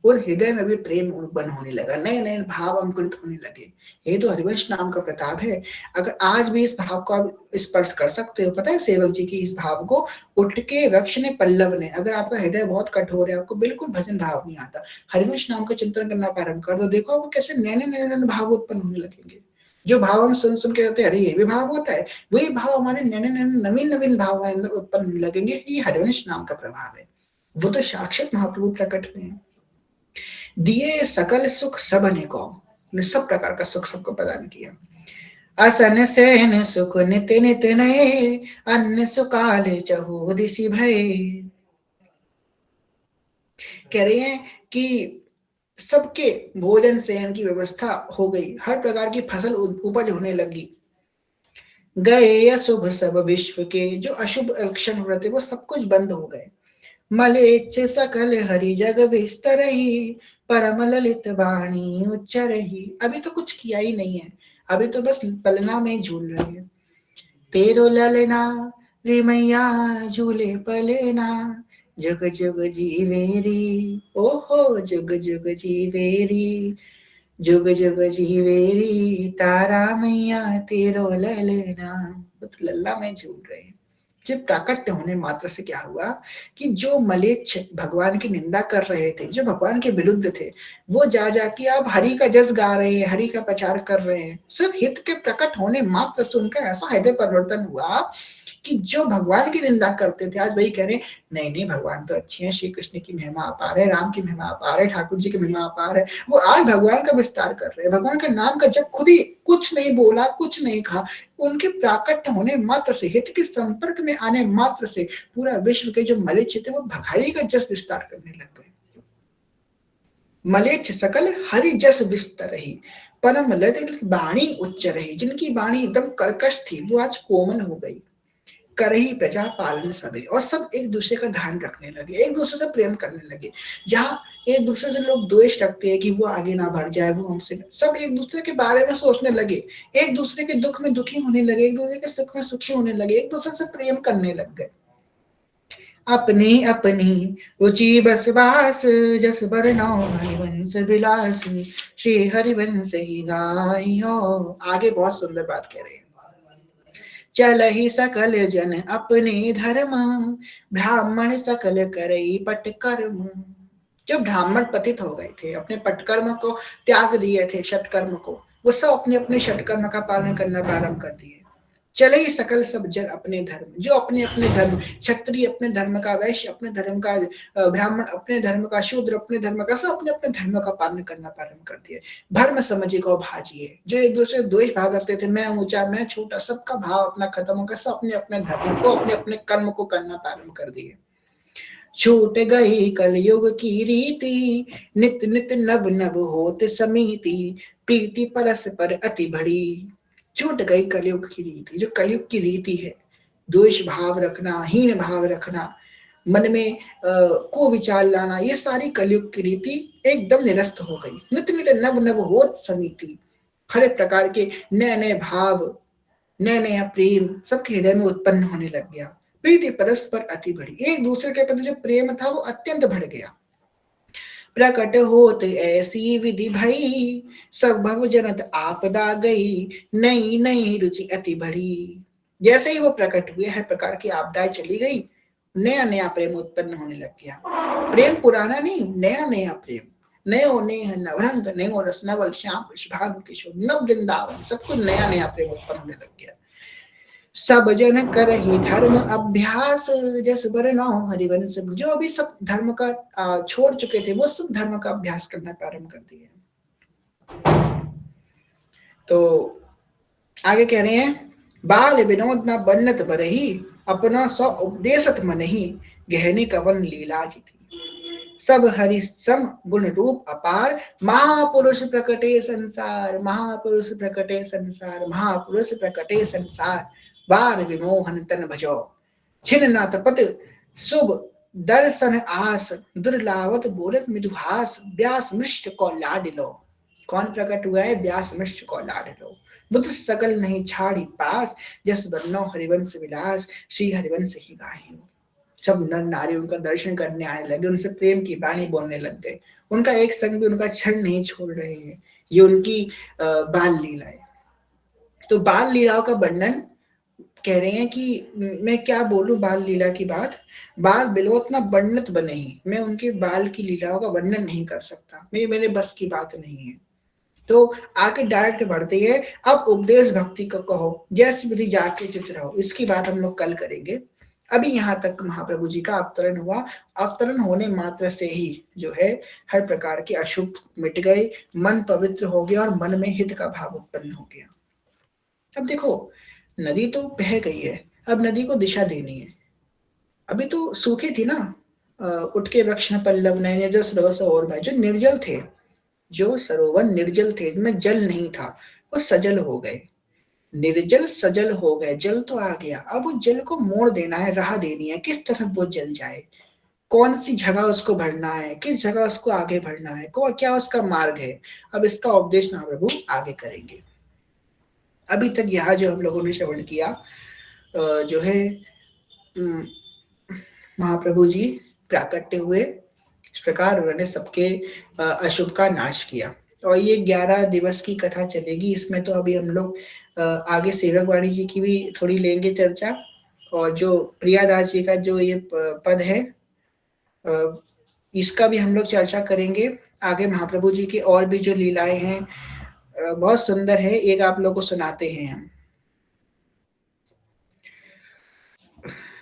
और हृदय में भी प्रेम उत्पन्न होने लगा, नए नए भाव अंकुरित होने लगे। ये तो हरिवंश नाम का प्रताप है। अगर आज भी इस भाव को आप स्पर्श कर सकते हो, पता है सेवक जी की इस भाव को, उठ के वृक्ष ने पल्लव ने, अगर आपका हृदय बहुत कठोर है, आपको बिल्कुल भजन भाव नहीं आता, हरिवंश नाम का चिंतन करना प्रारंभ कर दो, देखो आपको कैसे नए नए नए भाव उत्पन्न होने लगेंगे। जो भाव हम सुन सुन के कहते हैं अरे ये भी भाव होता है, वही भाव हमारे नए नए नवीन नवीन भाव अंदर उत्पन्न होने लगेंगे। ये हरिवंश नाम का प्रभाव है। वो तो साक्षात महाप्रभु प्रकट हुए हैं। दिए सकल सुख सबने को, ने सब प्रकार का सुख सबको प्रदान किया। असन सेन सुख नित नित नए, अन्न सुकाल चहु दिशि भय। कह रहे हैं कि सबके भोजन सेन की व्यवस्था हो गई, हर प्रकार की फसल उपज होने लगी। गए अशुभ सब विश्व के, जो अशुभ लक्षण हो रहे थे वो सब कुछ बंद हो गए। मलेच्छ सकल हरि जग विस्तर ही, परम ललित वाणी उच्चर ही। अभी तो कुछ किया ही नहीं है, अभी तो बस पलना में झूल रहे हैं। तेरो ललना रे मैया झूले पलेना, जुग जुग जीवेरी, ओहो जुग जुग जीवेरी, जुग जुग जीवेरी, तारा मैया तेरो ललना। तो लल्ला में झूल रहे हैं। जब प्राकट्य होने मात्र से क्या हुआ कि जो मलेच्छ भगवान की निंदा कर रहे थे, जो भगवान के विरुद्ध थे, वो जा जाके अब हरि का जस गा रहे हैं, हरि का प्रचार कर रहे हैं। सिर्फ हित के प्रकट होने मात्र से उनका ऐसा हृदय परिवर्तन हुआ कि जो भगवान की निंदा करते थे, आज वही कह रहे हैं नहीं नहीं भगवान तो अच्छे हैं, श्री कृष्ण की महिमा अपार है, राम की महिमा अपार है, ठाकुर जी की महिमा अपार है। वो आज भगवान का विस्तार कर रहे हैं, भगवान का नाम का जब खुद ही कुछ नहीं बोला, कुछ नहीं कहा, उनके प्राकट्य होने मात्र से, हित के संपर्क में आने मात्र से पूरा विश्व के जो मलेच्छ थे वो हरि का जस विस्तार करने लग गए। मलेच्छ सकल हरि जस विस्तर ही, परम ललित वाणी उच्च रही। जिनकी वाणी एकदम कर्कश थी वो आज कोमल हो गई। करही प्रजा पालन सभी, और सब एक दूसरे का ध्यान रखने लगे, एक दूसरे से प्रेम करने लगे। जहाँ एक दूसरे से लोग द्वेष रखते हैं कि वो आगे ना बढ़ जाए, वो हमसे, सब एक दूसरे के बारे में सोचने लगे, एक दूसरे के दुख में दुखी होने लगे, एक दूसरे के सुख में सुखी होने लगे, एक दूसरे से प्रेम करने लग गए। अपनी अपनी रुचि बस बास, जस बरनौ हरिवंश विलास, श्री हरिवंश ही गाइयो। आगे बहुत सुंदर बात कह रहे हैं। चल ही सकल जन अपने धर्म, ब्राह्मण सकल करई पटकर्म। जो ब्राह्मण पतित हो गए थे, अपने पटकर्म को त्याग दिए थे, षटकर्म को, वो सब अपने अपने षटकर्म का पालन करना प्रारंभ कर दिए। चले ही सकल सब जन अपने धर्म, जो अपने अपने धर्म, क्षत्रिय अपने धर्म का, वैश्य अपने धर्म का, ब्राह्मण अपने धर्म का, शूद्र अपने धर्म का, सब अपने अपने धर्म का पालन करना प्रारंभ कर दिए। धर्म समझी को भाजिए, जो एक दूसरे से द्वेष भाव रखते थे, मैं ऊंचा मैं छोटा, सबका भाव अपना खत्म हो गया, सब अपने अपने धर्म को, अपने अपने कर्म को करना प्रारंभ कर दिए। छूट गई कलयुग की रीति, नित नित नव नव होत समीति, प्रीति परस्पर अति बड़ी। छूट गई कलयुग की रीति, जो कलयुग की रीति है, द्वेष भाव रखना, हीन भाव रखना, मन में को विचार लाना, ये सारी कलयुग की रीति एकदम निरस्त हो गई। नित नित नव नव होत समीति, हर एक प्रकार के नए नए भाव, नया नया प्रेम सबके हृदय में उत्पन्न होने लग गया। प्रीति परस्पर अति बढ़ी, एक दूसरे के प्रति जो प्रेम था वो अत्यंत बढ़ गया। प्रकट होत ऐसी विधि भई, सब भव जनत आपदा गई, नई नई रुचि अति बढ़ी। जैसे ही वो प्रकट हुए, हर प्रकार की आपदाएं चली गई, नया नया प्रेम उत्पन्न होने लग गया। प्रेम पुराना नहीं, नया नया प्रेम, नयो नेह नवरंग नयो रस नवल श्याम भानु किशोर नव वृंदावन, सब कुछ नया नया प्रेम उत्पन्न होने लग गया। सब जन कर ही धर्म अभ्यास, जस बर नौ हरिवंश, जो अभी सब धर्म का छोड़ चुके थे, वो सब धर्म का अभ्यास करना प्रारंभ कर दिए। तो आगे कह रहे हैं, बाल विनोद न बन्नत बरही, अपना सौ उपदेशत मन ही, गहने कवन लीला जी थी। सब हरि सम गुण रूप अपार, महापुरुष प्रकटे संसार, महापुरुष प्रकटे संसार, महापुरुष प्रकटे संसार, बार विमोहन तन भजो, छिन न तपत शुभ दर्शन आस, दुर्लावत बोलत मिदुहास, व्यास मृष्ट को लाड लो। कौन प्रकट हुआ है? व्यास मृष्ट को लाड लो। बुद्ध सकल नहीं छाड़ी पास, जस बन्नो हरिवंश विलास, श्री हरिवंश ही गाही। सब नर नारी उनका दर्शन करने आने लगे, उनसे प्रेम की वाणी बोलने लग गए, उनका एक संग भी उनका क्षण नहीं छोड़ रहे हैं। ये उनकी बाल लीला है। तो बाल लीलाओं का वर्णन कह रहे हैं कि मैं क्या बोलूं बाल लीला की बात, बाल बिलोत ना वर्णित बने ही, मैं उनके बाल की लीलाओं का वर्णन नहीं कर सकता, मेरे बस की बात नहीं है। तो आगे डायरेक्ट बढ़ती है, अब उपदेश भक्ति को कहो, जैसी विधि जाके चित रहो। इसकी बात हम लोग कल करेंगे। अभी यहाँ तक महाप्रभु जी का अवतरण हुआ। अवतरण होने मात्र से ही जो है हर प्रकार के अशुभ मिट गए, मन पवित्र हो गया और मन में हित का भाव उत्पन्न हो गया। अब देखो, नदी तो बह गई है, अब नदी को दिशा देनी है। अभी तो सूखी थी ना, उठ के वृक्ष पल्लव नए निर्जल सरोवर और भाई, जो निर्जल थे, जो सरोवर निर्जल थे, जिनमें जल नहीं था, वो सजल हो गए। निर्जल सजल हो गए, जल तो आ गया, अब वो जल को मोड़ देना है, राह देनी है, किस तरफ वो जल जाए, कौन सी जगह उसको भरना है, किस जगह उसको आगे बढ़ना है, क्या उसका मार्ग है। अब इसका उपदेश महाप्रभु आगे करेंगे। अभी तक यहाँ जो हम लोगों ने श्रवण किया, जो है महाप्रभु जी प्राकट्य हुए, इस प्रकार उन्होंने सबके अशुभ का नाश किया। और ये 11 दिवस की कथा चलेगी। इसमें तो अभी हम लोग आगे सेवक वाणी जी की भी थोड़ी लेंगे चर्चा, और जो प्रियादास जी का जो ये पद है, इसका भी हम लोग चर्चा करेंगे आगे। महाप्रभु जी की और भी जो लीलाएं हैं बहुत सुंदर है, एक आप लोग को सुनाते हैं हम।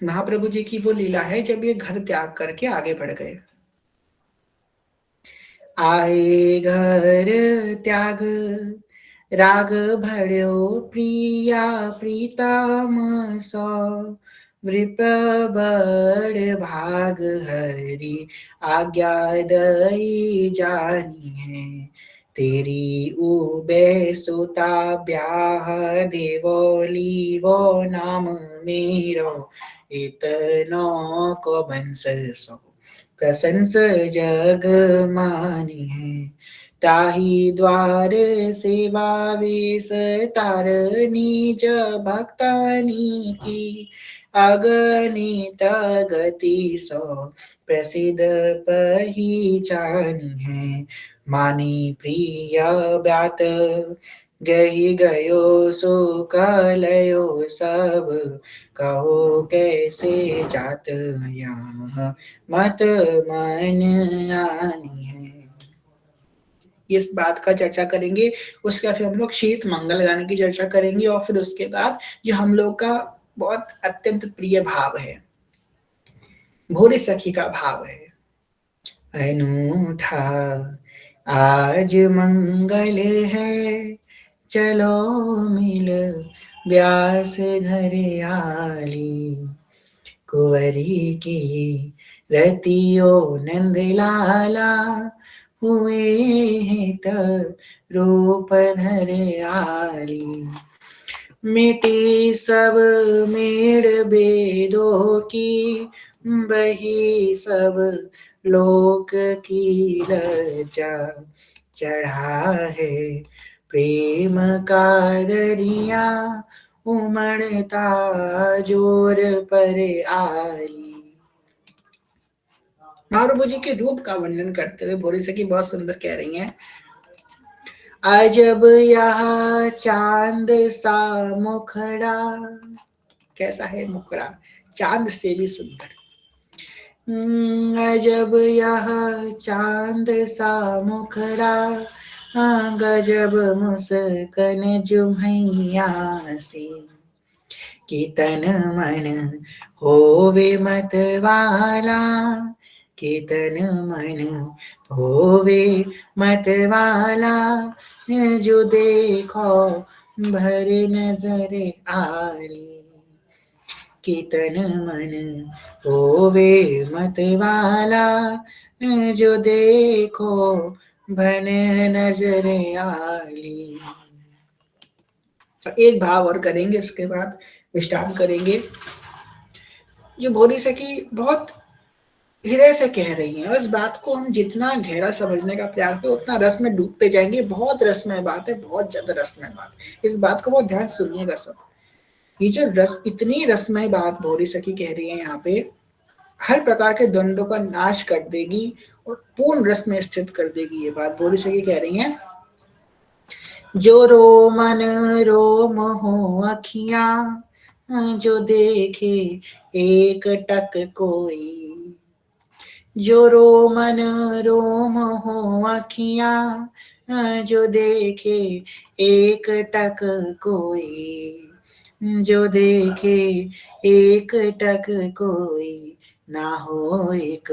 महाप्रभु जी की वो लीला है जब ये घर त्याग करके आगे बढ़ गए। आए घर त्याग राग भड़ो प्रिया प्रीतम सो, वृप बड़ भाग हरि आज्ञा दई जानी है, तेरी उबे सुता ब्याह देवो लीवो नाम मेरो, इतनो को बंस सो प्रशंस जग मानी है, ताही द्वार सेवा वेश तार निज भक्तानी की, अगणित गति सो प्रसिद्ध पहिचानी है, मानी प्रिय व्यात गई गयो सो कलयो सब, कहो कैसे जात यहाँ मत मन आनी है। इस बात का चर्चा करेंगे। उसके बाद फिर हम लोग शीत मंगल गान की चर्चा करेंगे और फिर उसके बाद जो हम लोग का बहुत अत्यंत प्रिय भाव है, भोरी सखी का भाव है। अनूठा आज मंगल है, चलो मिल व्यास घर आली, कुंवरी की रतियो नंद लाला, हुए हैं त रूप धर आली। मिटी सब मेड़ बेदों की, बही सब लोक की लज्जा, चढ़ा है प्रेम का दरिया, उमड़ता जोर पर आली। महाप्रभु जी के रूप का वर्णन करते हुए भोरी सखी बहुत सुंदर कह रही हैं, अजब यह चांद सा मुखड़ा, कैसा है मुखड़ा, चांद से भी सुंदर। अजब यह चांद सा मुखड़ा, गजब मुस्कन जुम्हैया से, कि तन मन होवे मतवाला, कि तन मन होवे मतवाला, जो देखो भर नजर आली, कि तन मन होवे मतवाला, जो देखो भर नजर आली। एक भाव और करेंगे, इसके बाद विश्राम करेंगे। जो भोरी सखी बहुत हृदय से कह रही हैं, इस बात को हम जितना गहरा समझने का प्रयास करें उतना रस में डूबते जाएंगे। बहुत रसमय बात है, बहुत ज्यादा रसमय बात। इस बात को बहुत ध्यान से सुनिएगा सब। ये जो इतनी रसमय बात भोरी सखी कह रही है यहाँ पे, हर प्रकार के द्वंद्व का नाश कर देगी और पूर्ण रस में स्थित कर देगी। ये बात भोरी सखी कह रही है, जो रोमन रोम हो अखियां, जो देखे एक टक कोई, जो रोमन रोम हो अखियां, जो देखे एक टक कोई, जो देखे एक टक कोई, ना हो एक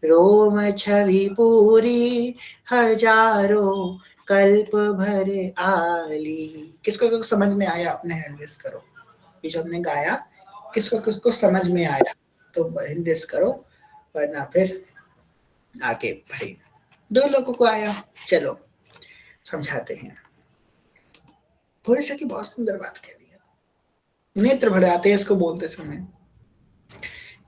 रोम छवि पूरी, हजारों कल्प भर आली। किसको समझ में आया? अपने हैंड रेस करो। ये जो हमने गाया किसको किसको समझ में आया तो हैंड रेस करो, वरना फिर आगे बढ़े। दो लोगों को आया, चलो समझाते हैं। भोरी सखी बहुत सुंदर बात कह रही है, नेत्र भर आते हैं इसको बोलते समय।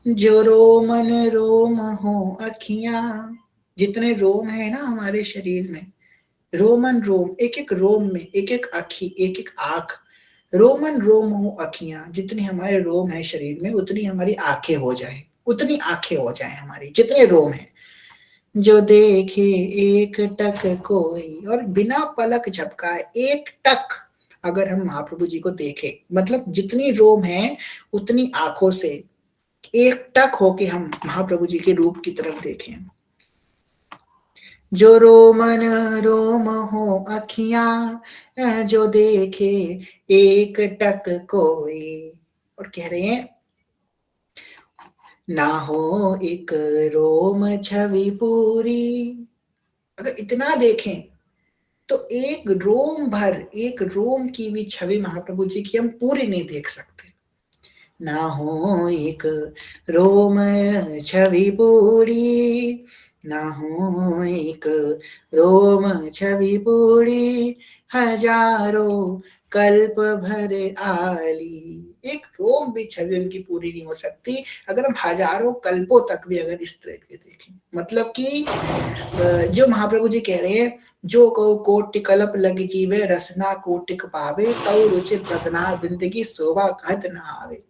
जो रोमन रोम हो अखियां, जितने रोम है ना हमारे शरीर में, रोमन रोम, एक एक रोम में एक एक आखी, एक एक आंख, रोमन रोम हो अखियां, जितनी हमारे रोम है शरीर में उतनी हमारी आंखें हो जाए, उतनी आंखें हो जाए हमारी, जितने रोम है। जो देखे एक टक कोई, और बिना पलक झपकाए एक टक अगर हम महाप्रभु जी को देखें, मतलब जितनी रोम है उतनी आंखों से एक टक होके हम महाप्रभु जी के रूप की तरफ देखें। जो रोमन रोम हो अखियां, जो देखे एक टक कोई, और कह रहे हैं, ना हो एक रोम छवि पूरी, अगर इतना देखें तो एक रोम भर, एक रोम की भी छवि महाप्रभु जी की हम पूरी नहीं देख सकते। ना हो एक रोम छवि पूरी, ना हो एक रोम छवि पूरी, हजारों कल्प भर आली। एक रोम भी छवि उनकी पूरी नहीं हो सकती अगर हम हजारों कल्पों तक भी अगर इस तरह के देखें। मतलब कि जो महाप्रभु जी कह रहे हैं, जो को कोटि कल्प लग जीवे, रसना कोटिक पावे, तव रुचिर बदना बिंदगी शोभा कहत न आवे।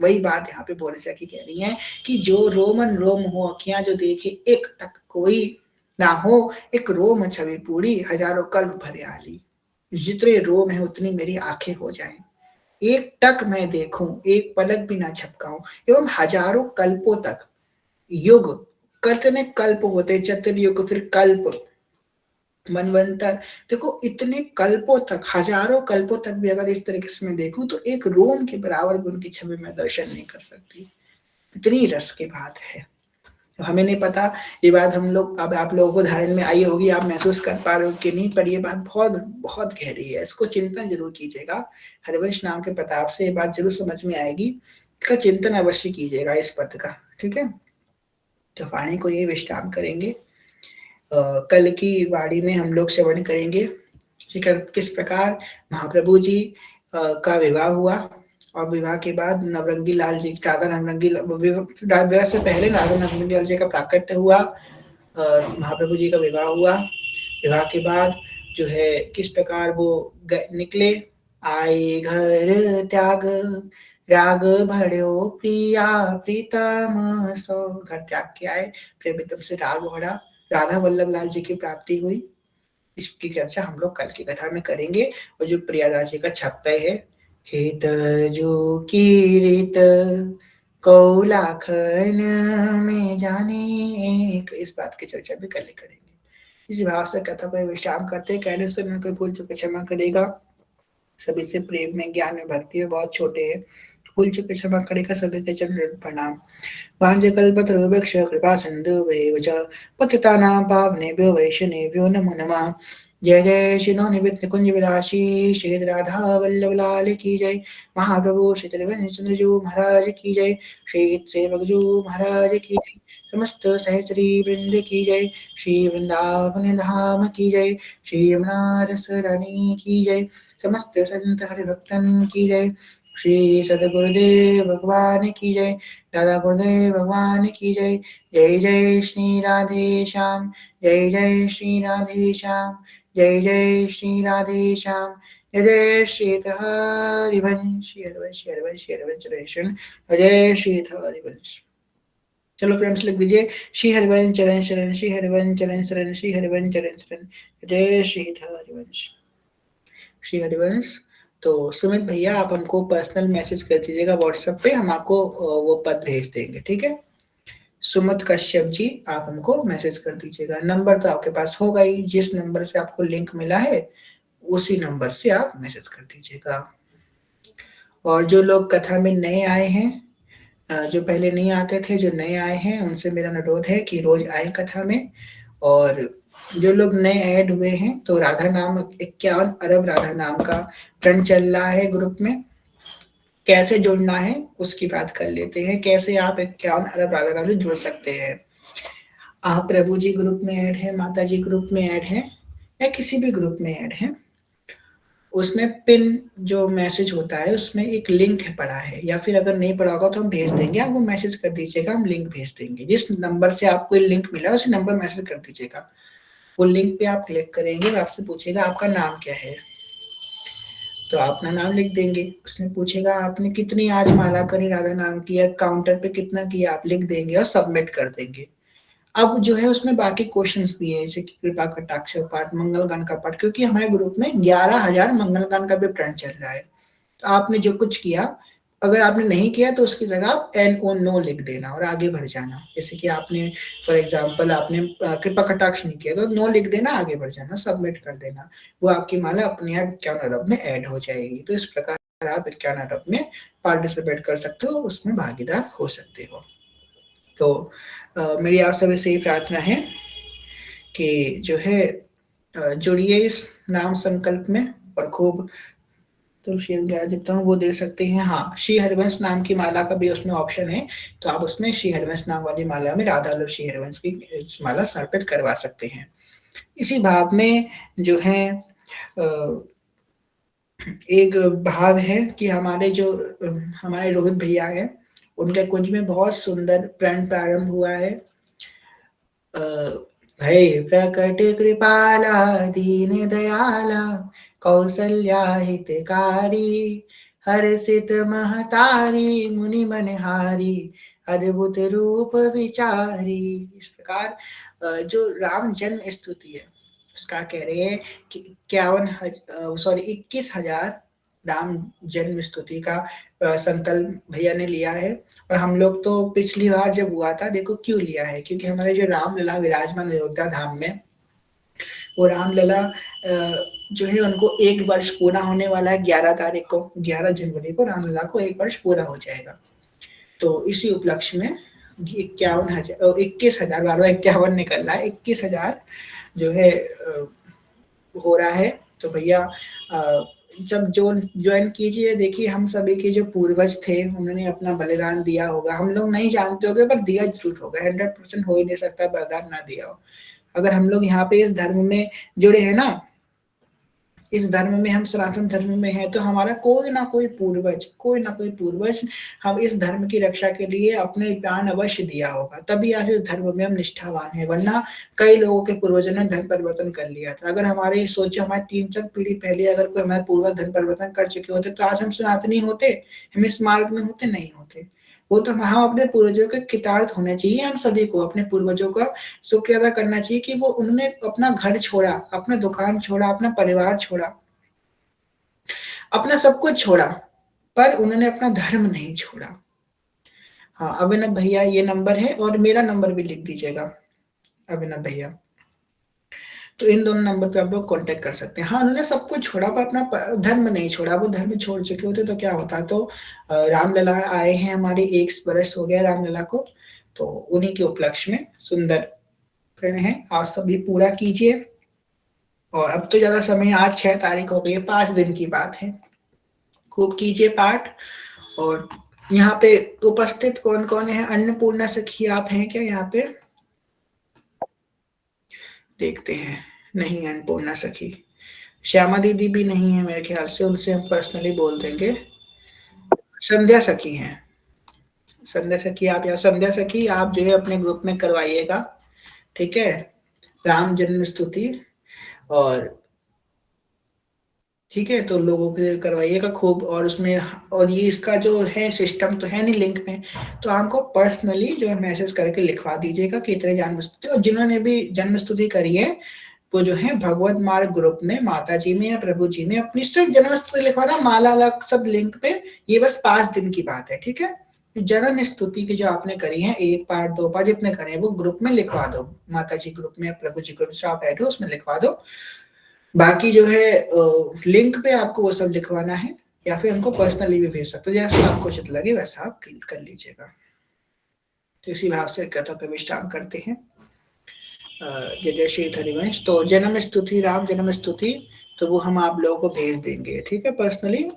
वही बात यहाँ पे भोरी सखी कह रही है कि जो रोमन रोम हो अखियां, जो देखे एक टक कोई, ना हो एक रोम छवि पूरी, हजारों कल्प भरे आली। जितने रोम है उतनी मेरी आंखें हो जाएं, एक टक मैं देखूं, एक पलक भी ना झपकाऊं, एवं हजारों कल्पों तक, युग कितने कल्प होते, चतुर्युग फिर कल्प, मनवंतर, देखो इतने कल्पों तक, हजारों कल्पों तक भी अगर इस तरीके से मैं देखूं तो एक रोम के बराबर भी उनकी छवि में दर्शन नहीं कर सकती। इतनी रस की बात है। तो हमें नहीं पता ये बात, हम लोग अब आप लोगों को धारण में आई होगी, आप महसूस कर पा रहे हो कि नहीं, पर ये बात बहुत बहुत गहरी है, इसको चिंतन जरूर कीजिएगा। हरिवंश नाम के प्रताप से ये बात जरूर समझ में आएगी, इसका चिंतन अवश्य कीजिएगा इस पद का। ठीक है, तो वाणी को ये विश्राम करेंगे। कल की वाणी में हम लोग श्रवण करेंगे कि किस प्रकार महाप्रभु जी का विवाह हुआ, और विवाह के बाद नवरंगी लाल जी, राधा नवरंगी, विवाह से पहले राधा नवरंगी लाल जी का प्राकट्य हुआ, महाप्रभु जी का विवाह हुआ, विवाह के बाद जो है किस प्रकार वो निकले, आए घर त्याग, राग भड़ो प्रिया प्रीतम सो, घर त्याग के आए, प्रेमितम से राग बढ़ा, राधा वल्लभ लाल जी की प्राप्ति हुई। इसकी चर्चा हम लोग कल की कथा में करेंगे। और जो प्रियादास जी का छप्पय है, हित जो की रीत कौलाखन में जाने, इस बात की चर्चा भी कल करेंगे। इस भाव से कथा को विश्राम करते, कहने से मैं कोई भूल चुके क्षमा करेगा। सभी से प्रेम में, ज्ञान में, भक्ति में बहुत छोटे हैं, भूल चुके क्षमा करेगा। सभी के चरण प्रणाम। वाञ्छकल्पतरुभ्यश्च कृपा सिन्धुभ्येव च पतितानां पावनेभ्यो वैष्णवेभ्यो नमो नमः। जय जय श्री नवनिवृत्त निकुंज विलासी श्री राधा वल्लभ लाल की जय। महाप्रभु श्री त्रिवेणी चंद्र जी महाराज की जय। श्री सेवक जी महाराज की जय। समस्त सहचरी वृंद की जय। श्री वृंदावन धाम की जय। श्री यमुना रस रानी की जय। समस्त संत हरिभक्तन की जय। श्री सदगुरुदेव भगवान की जय। दादा गुरुदेव भगवान की जय। जय जय श्री राधे श्याम, जय जय श्री राधे श्याम, जय जय श्री राधे श्याम, जय जय श्री हरिवंश, हरिवंश, हरिवंश, हरिवंश, जय श्री हरिवंश। चलो प्रेम से लिख दीजिए, श्री हरिवंश चरण शरण, श्री हरिवंश चरण शरण, श्री हरिवंश चरण शरण, जय श्री हरिवंश, श्री हरिवंश। तो सुमित भैया आप हमको पर्सनल मैसेज कर दीजिएगा व्हाट्सएप पे, हम आपको वो पद भेज देंगे। ठीक है, सुमित कश्यप जी आप हमको मैसेज कर दीजिएगा। नंबर तो आपके पास होगा ही, जिस नंबर से आपको लिंक मिला है उसी नंबर से आप मैसेज कर दीजिएगा। और जो लोग कथा में नए आए हैं, जो पहले नहीं आते थे, जो नए आए हैं, उनसे मेरा अनुरोध है कि रोज आए कथा में। और जो लोग नए ऐड हुए हैं, तो राधा नाम 51 अरब राधा नाम का ट्रेंड चल रहा है ग्रुप में, कैसे जुड़ना है उसकी बात कर लेते हैं। कैसे आप 51 अरब राधा नाम में जुड़ सकते हैं। आप प्रभु जी ग्रुप में ऐड है, माता जी ग्रुप में ऐड है, या किसी भी ग्रुप में ऐड है, उसमें पिन जो मैसेज होता है उसमें एक लिंक पड़ा है, या फिर अगर नहीं पड़ा होगा तो हम भेज देंगे, आपको मैसेज कर दीजिएगा, हम लिंक भेज देंगे। जिस नंबर से आपको लिंक मिला उसी नंबर मैसेज कर दीजिएगा। वो लिंक पे आप क्लिक करेंगे, आपसे पूछेगा आपका नाम क्या है, तो आप अपना नाम लिख देंगे। उसने पूछेगा आपने कितनी आज माला करी राधा नाम की, या काउंटर पे कितना किया, आप लिख देंगे और सबमिट कर देंगे। अब जो है उसमें बाकी क्वेश्चंस भी है, जैसे कि कृपा कटाक्ष पाठ, मंगल गान का पाठ, क्योंकि हमारे ग्रुप में 11,000 मंगल गान का भी ट्रेंड चल रहा है। तो आपने जो कुछ किया, अगर आपने नहीं किया तो उसकी जगह आप NO नो लिख देना और आगे बढ़ जाना। जैसे कि आपने फॉर एग्जांपल आपने कृपा कटाक्ष नहीं किया तो नो लिख देना, आगे बढ़ जाना, सबमिट कर देना, वो आपकी माला अपने आप 51 अरब में ऐड हो जाएगी। तो इस प्रकार आप 51 अरब में पार्टिसिपेट कर सकते हो, उसमें भागीदार हो सकते हो। तो मेरी आप सभी से ये प्रार्थना है कि जो है जुड़िए इस नाम संकल्प में, और खूब तुलसी वगैरह जितना हो वो दे सकते हैं। हाँ, श्री हरिवंश नाम की माला का भी उसमें ऑप्शन है, तो आप उसमें श्री हरिवंश नाम वाली माला में राधा वल्लभ श्री हरिवंश की माला समर्पित करवा सकते हैं। इसी भाव में जो है एक भाव है कि हमारे जो हमारे रोहित भैया है, उनके कुंज में बहुत सुंदर प्रण प्रारंभ हुआ है। भय प्रकट कृपाला दीन दयाला कौसल्या हितकारी हर्षित महतारी मुनि मनहारी अद्भुत रूप विचारी। इस प्रकार जो राम जन्म स्तुति है उसका कह रहे हैं कि 21,000 राम जन्म स्तुति का संकल्प भैया ने लिया है। और हम लोग तो पिछली बार जब हुआ था, देखो क्यों लिया है, क्योंकि हमारे जो रामलला विराजमान अयोध्या धाम में वो रामलला जो है उनको 1 वर्ष पूरा होने वाला है 11 तारीख को, 11 जनवरी को रामलला को 1 वर्ष पूरा हो जाएगा। तो इसी उपलक्ष्य में 21,000 बार-बार 51 निकल रहा है, 21,000 जो है हो रहा है। तो भैया जब जो ज्वाइन कीजिए, देखिए हम सभी के जो पूर्वज थे उन्होंने अपना बलिदान दिया होगा, हम लोग नहीं जानते होंगे पर दिया जरूर होगा, 100% हो ही नहीं सकता बलिदान ना दिया हो। अगर हम लोग यहाँ पे इस धर्म में जुड़े हैं ना, इस धर्म में हम सनातन धर्म में हैं, तो हमारा कोई ना कोई पूर्वज हम इस धर्म की रक्षा के लिए अपने प्राण अवश्य दिया होगा, तभी आज इस धर्म में हम निष्ठावान हैं, वरना कई लोगों के पूर्वजों ने धर्म परिवर्तन कर लिया था। अगर हमारे सोचो हमारे 3-4 पीढ़ी पहले अगर कोई हमारे पूर्वज धर्म परिवर्तन कर चुके होते, तो आज हम सनातनी होते, हम इस मार्ग में होते, नहीं होते। वो तो हम अपने पूर्वजों के कृतार्थ होने चाहिए, हम सभी को अपने पूर्वजों का शुक्रिया अदा करना चाहिए कि वो उन्होंने अपना घर छोड़ा, अपना दुकान छोड़ा, अपना परिवार छोड़ा, अपना सब कुछ छोड़ा, पर उन्होंने अपना धर्म नहीं छोड़ा। हाँ, अभिनव भैया ये नंबर है और मेरा नंबर भी लिख दीजिएगा, अभिनव भैया। तो इन दोनों नंबर पे आप लोग कॉन्टैक्ट कर सकते हैं। हाँ, उन्होंने सब कुछ छोड़ा पर अपना धर्म नहीं छोड़ा, वो धर्म छोड़ चुके होते तो क्या होता। तो रामलला आए हैं हमारे, 1 वर्ष हो गया रामलला को, तो उन्हीं के उपलक्ष्य में सुंदर प्रण है, आप सभी पूरा कीजिए। और अब तो ज्यादा समय, आज 6 तारीख हो गई है, 5 दिन की बात है, खूब कीजिए पाठ। और यहाँ पे उपस्थित कौन कौन है? अन्नपूर्णा सखी आप हैं क्या यहाँ पे? देखते हैं, नहीं अन्नपूर्णा सखी, श्यामा दीदी भी नहीं है मेरे ख्याल से, उनसे हम पर्सनली बोल देंगे। संध्या सखी हैं, संध्या सखी आप, या संध्या सखी आप जो है अपने ग्रुप में करवाइएगा, ठीक है, राम जन्म स्तुति। और ठीक है, तो लोगों के करवाइएगा खूब। और उसमें, और ये इसका जो है सिस्टम तो है नहीं लिंक में, तो आपको पर्सनली जो है मैसेज करके लिखवा दीजिएगा कि इतने जन्म स्तुति। और जिन्होंने भी जन्म स्तुति करी है वो जो है भगवत मार्ग ग्रुप में माता जी में या प्रभु जी में अपनी सिर्फ जन्म स्तुति लिखवाना, माला अलग सब लिंक पे। ये बस 5 दिन की बात है, ठीक है। जन्म स्तुति की जो आपने करी है 1 पार्ट 2 पार्ट जितने करे हैं वो ग्रुप में लिखवा दो, माता जी ग्रुप में, प्रभु जी ग्रुप से आप ऐड हो उसमें लिखवा दो। बाकी जो है लिंक पे आपको वो सब लिखवाना है, या फिर हमको पर्सनली भी भेज सकते हो, जैसा आपको उचित लगे वैसा आप कर लीजिएगा। तो इसी भाव से कथा का विश्राम करते हैं। जय जय श्री हरिवंश। तो जन्म स्तुति, राम जन्म स्तुति, तो वो हम आप लोगों को भेज देंगे, ठीक है। पर्सनली,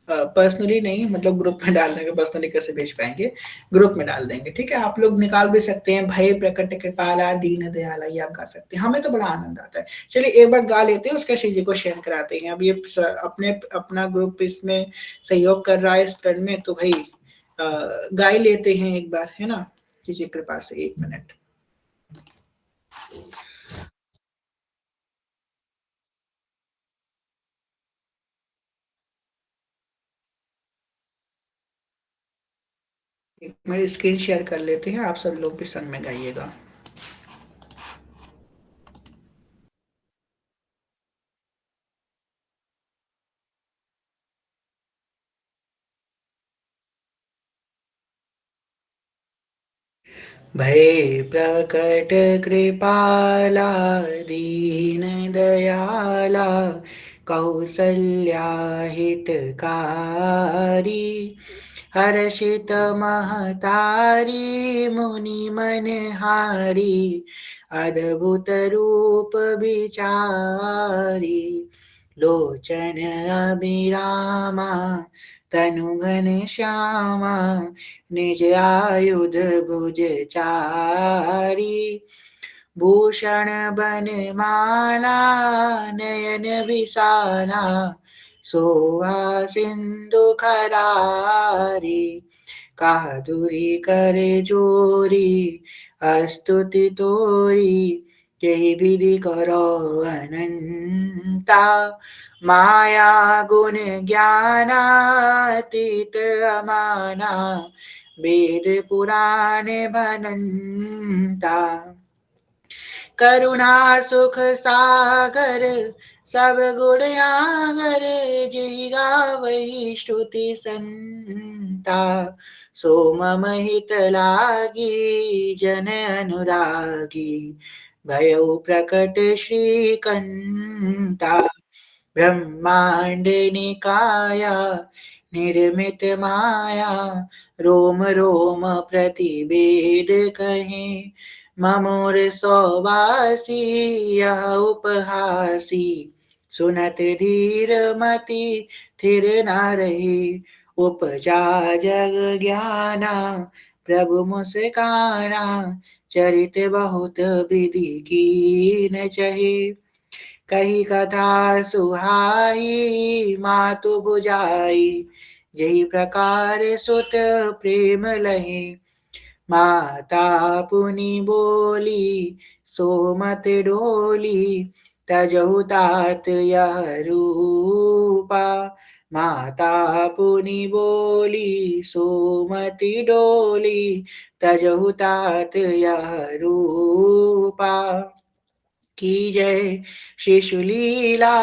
पर्सनली नहीं, मतलब ग्रुप में डाल देंगे, पर्सनली कैसे भेज पाएंगे, ग्रुप में डाल देंगे, ठीक है। आप लोग निकाल भी सकते हैं, भय प्रकट कृपाला दीन दयाला, ये आप गा सकते हैं, हमें तो बड़ा आनंद आता है। चलिए एक बार गा लेते हैं, उसका श्री जी को शेयर कराते हैं। अब ये अपने अपना ग्रुप इसमें सहयोग कर रहा है इस टर्न में, तो भाई गा ही लेते हैं एक बार, है ना। श्री जी कृपा से 1 मिनट। मेरी स्क्रीन शेयर कर लेते हैं, आप सब लोग भी संग में गाइएगा। भय प्रकट कृपाला दीन दयाला, कौसल्या हितकारी, हर्षित महतारी मुनि मनहारी, अद्भुत रूप विचारी, लोचन अभिरामा तनु घन श्यामा, निज आयुध भुज चारी, भूषण बन माला नयन विसाला, शोभा सिंधु खरारी, कादुरी कर जोरी अस्तुति तोरी, यही विधि करो अनंता, माया गुण ज्ञानातीत अमाना, वेद पुराण भनंता, करुणा सुख सागर सब गुण आगर, जहि गावई श्रुति संता, सो मम हित लागी जन अनुरागी, भयउ प्रकट श्रीकंता ब्रह्मांड निकाया निर्मित माया रोम रोम प्रतिवेद कहे ममोर सौवासी यह उपहासी सुनत धीर मति थिर न रही उपजा जग ज्ञाना प्रभु मुस्काना चरित बहुत विधि कीन चही कही कथा सुहाई मातु बुझाई जही प्रकार सुत प्रेम लहे माता पुनि बोली सोमत डोली तजहु तात यह रूपा माता पुनि बोली सोमति डोली तजहु तात यह रूपा की जय शिशुलीला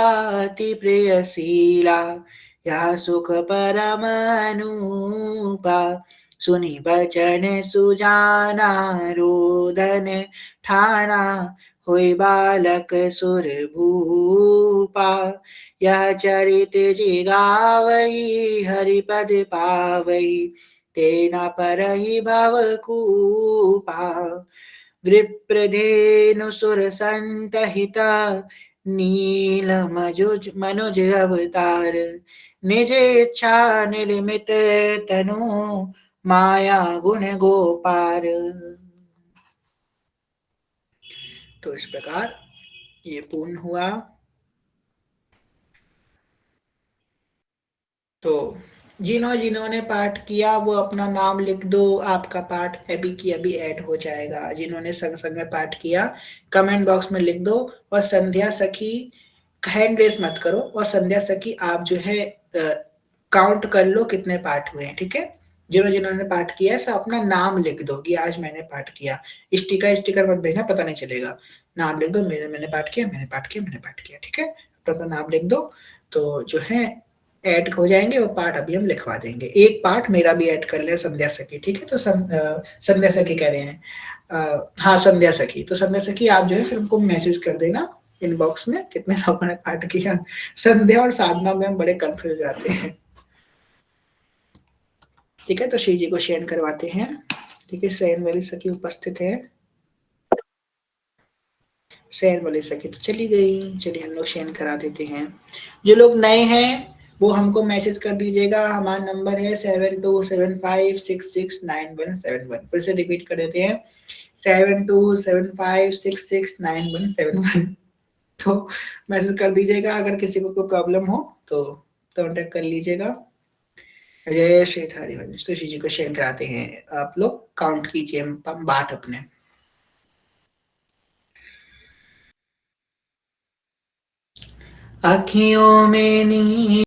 अति प्रियशीला या सुख परम अनूपा सुनि बचन सुजाना रोदन ठाना होय बालक सुर भूपा यह चरित जिगावई हरिपद पावई तेना परहि भव कूपा वृप्रधेनुसुरसन्तहिता नीलमजुज मनुज अवतार निज इच्छा निर्मित तनु माया गुण गोपार। तो इस प्रकार ये पूर्ण हुआ। तो जिन्होंने पाठ किया वो अपना नाम लिख दो, आपका पाठ अभी की अभी ऐड हो जाएगा। जिन्होंने संग संग में पाठ किया कमेंट बॉक्स में लिख दो। और संध्या सखी हैंड रेस मत करो, और संध्या सखी आप जो है काउंट कर लो कितने पाठ हुए हैं, ठीक है। जिन्होंने पाठ किया है सब अपना नाम लिख दो कि आज मैंने पाठ किया। स्टिकर मत भेजना, पता नहीं चलेगा। नाम लिख दो, मैंने पाठ किया, मैंने पाठ किया, मैंने पाठ किया, ठीक है। तो अपना नाम लिख दो, तो जो है ऐड हो जाएंगे। वो पाठ अभी हम लिखवा देंगे। एक पाठ मेरा भी ऐड कर ले संध्या सखी, ठीक है। तो संध्या सखी कह रहे हैं, हाँ संध्या सखी। तो संध्या सखी आप जो है फिर हमको मैसेज कर देना इनबॉक्स में कितने लोगों ने पाठ किया। संध्या और साधना में हम बड़े कंफ्यूज रहते हैं, ठीक है। तो श्री जी को शयन करवाते हैं, ठीक है। शयन वाली सखी उपस्थित है, शयन वाली सखी तो चली गई। चलिए हम लोग शयन करा देते हैं। जो लोग नए हैं वो हमको मैसेज कर दीजिएगा। हमारा नंबर है 7275669171। फिर से रिपीट कर देते हैं 7275669171। तो मैसेज कर दीजिएगा। अगर किसी को कोई प्रॉब्लम हो तो कॉन्टेक्ट कर लीजिएगा। जय श्री हरिवंश। तो श्री जी को शेयर कराते हैं, आप लोग काउंट कीजिए बाट अपने। अखियों में नी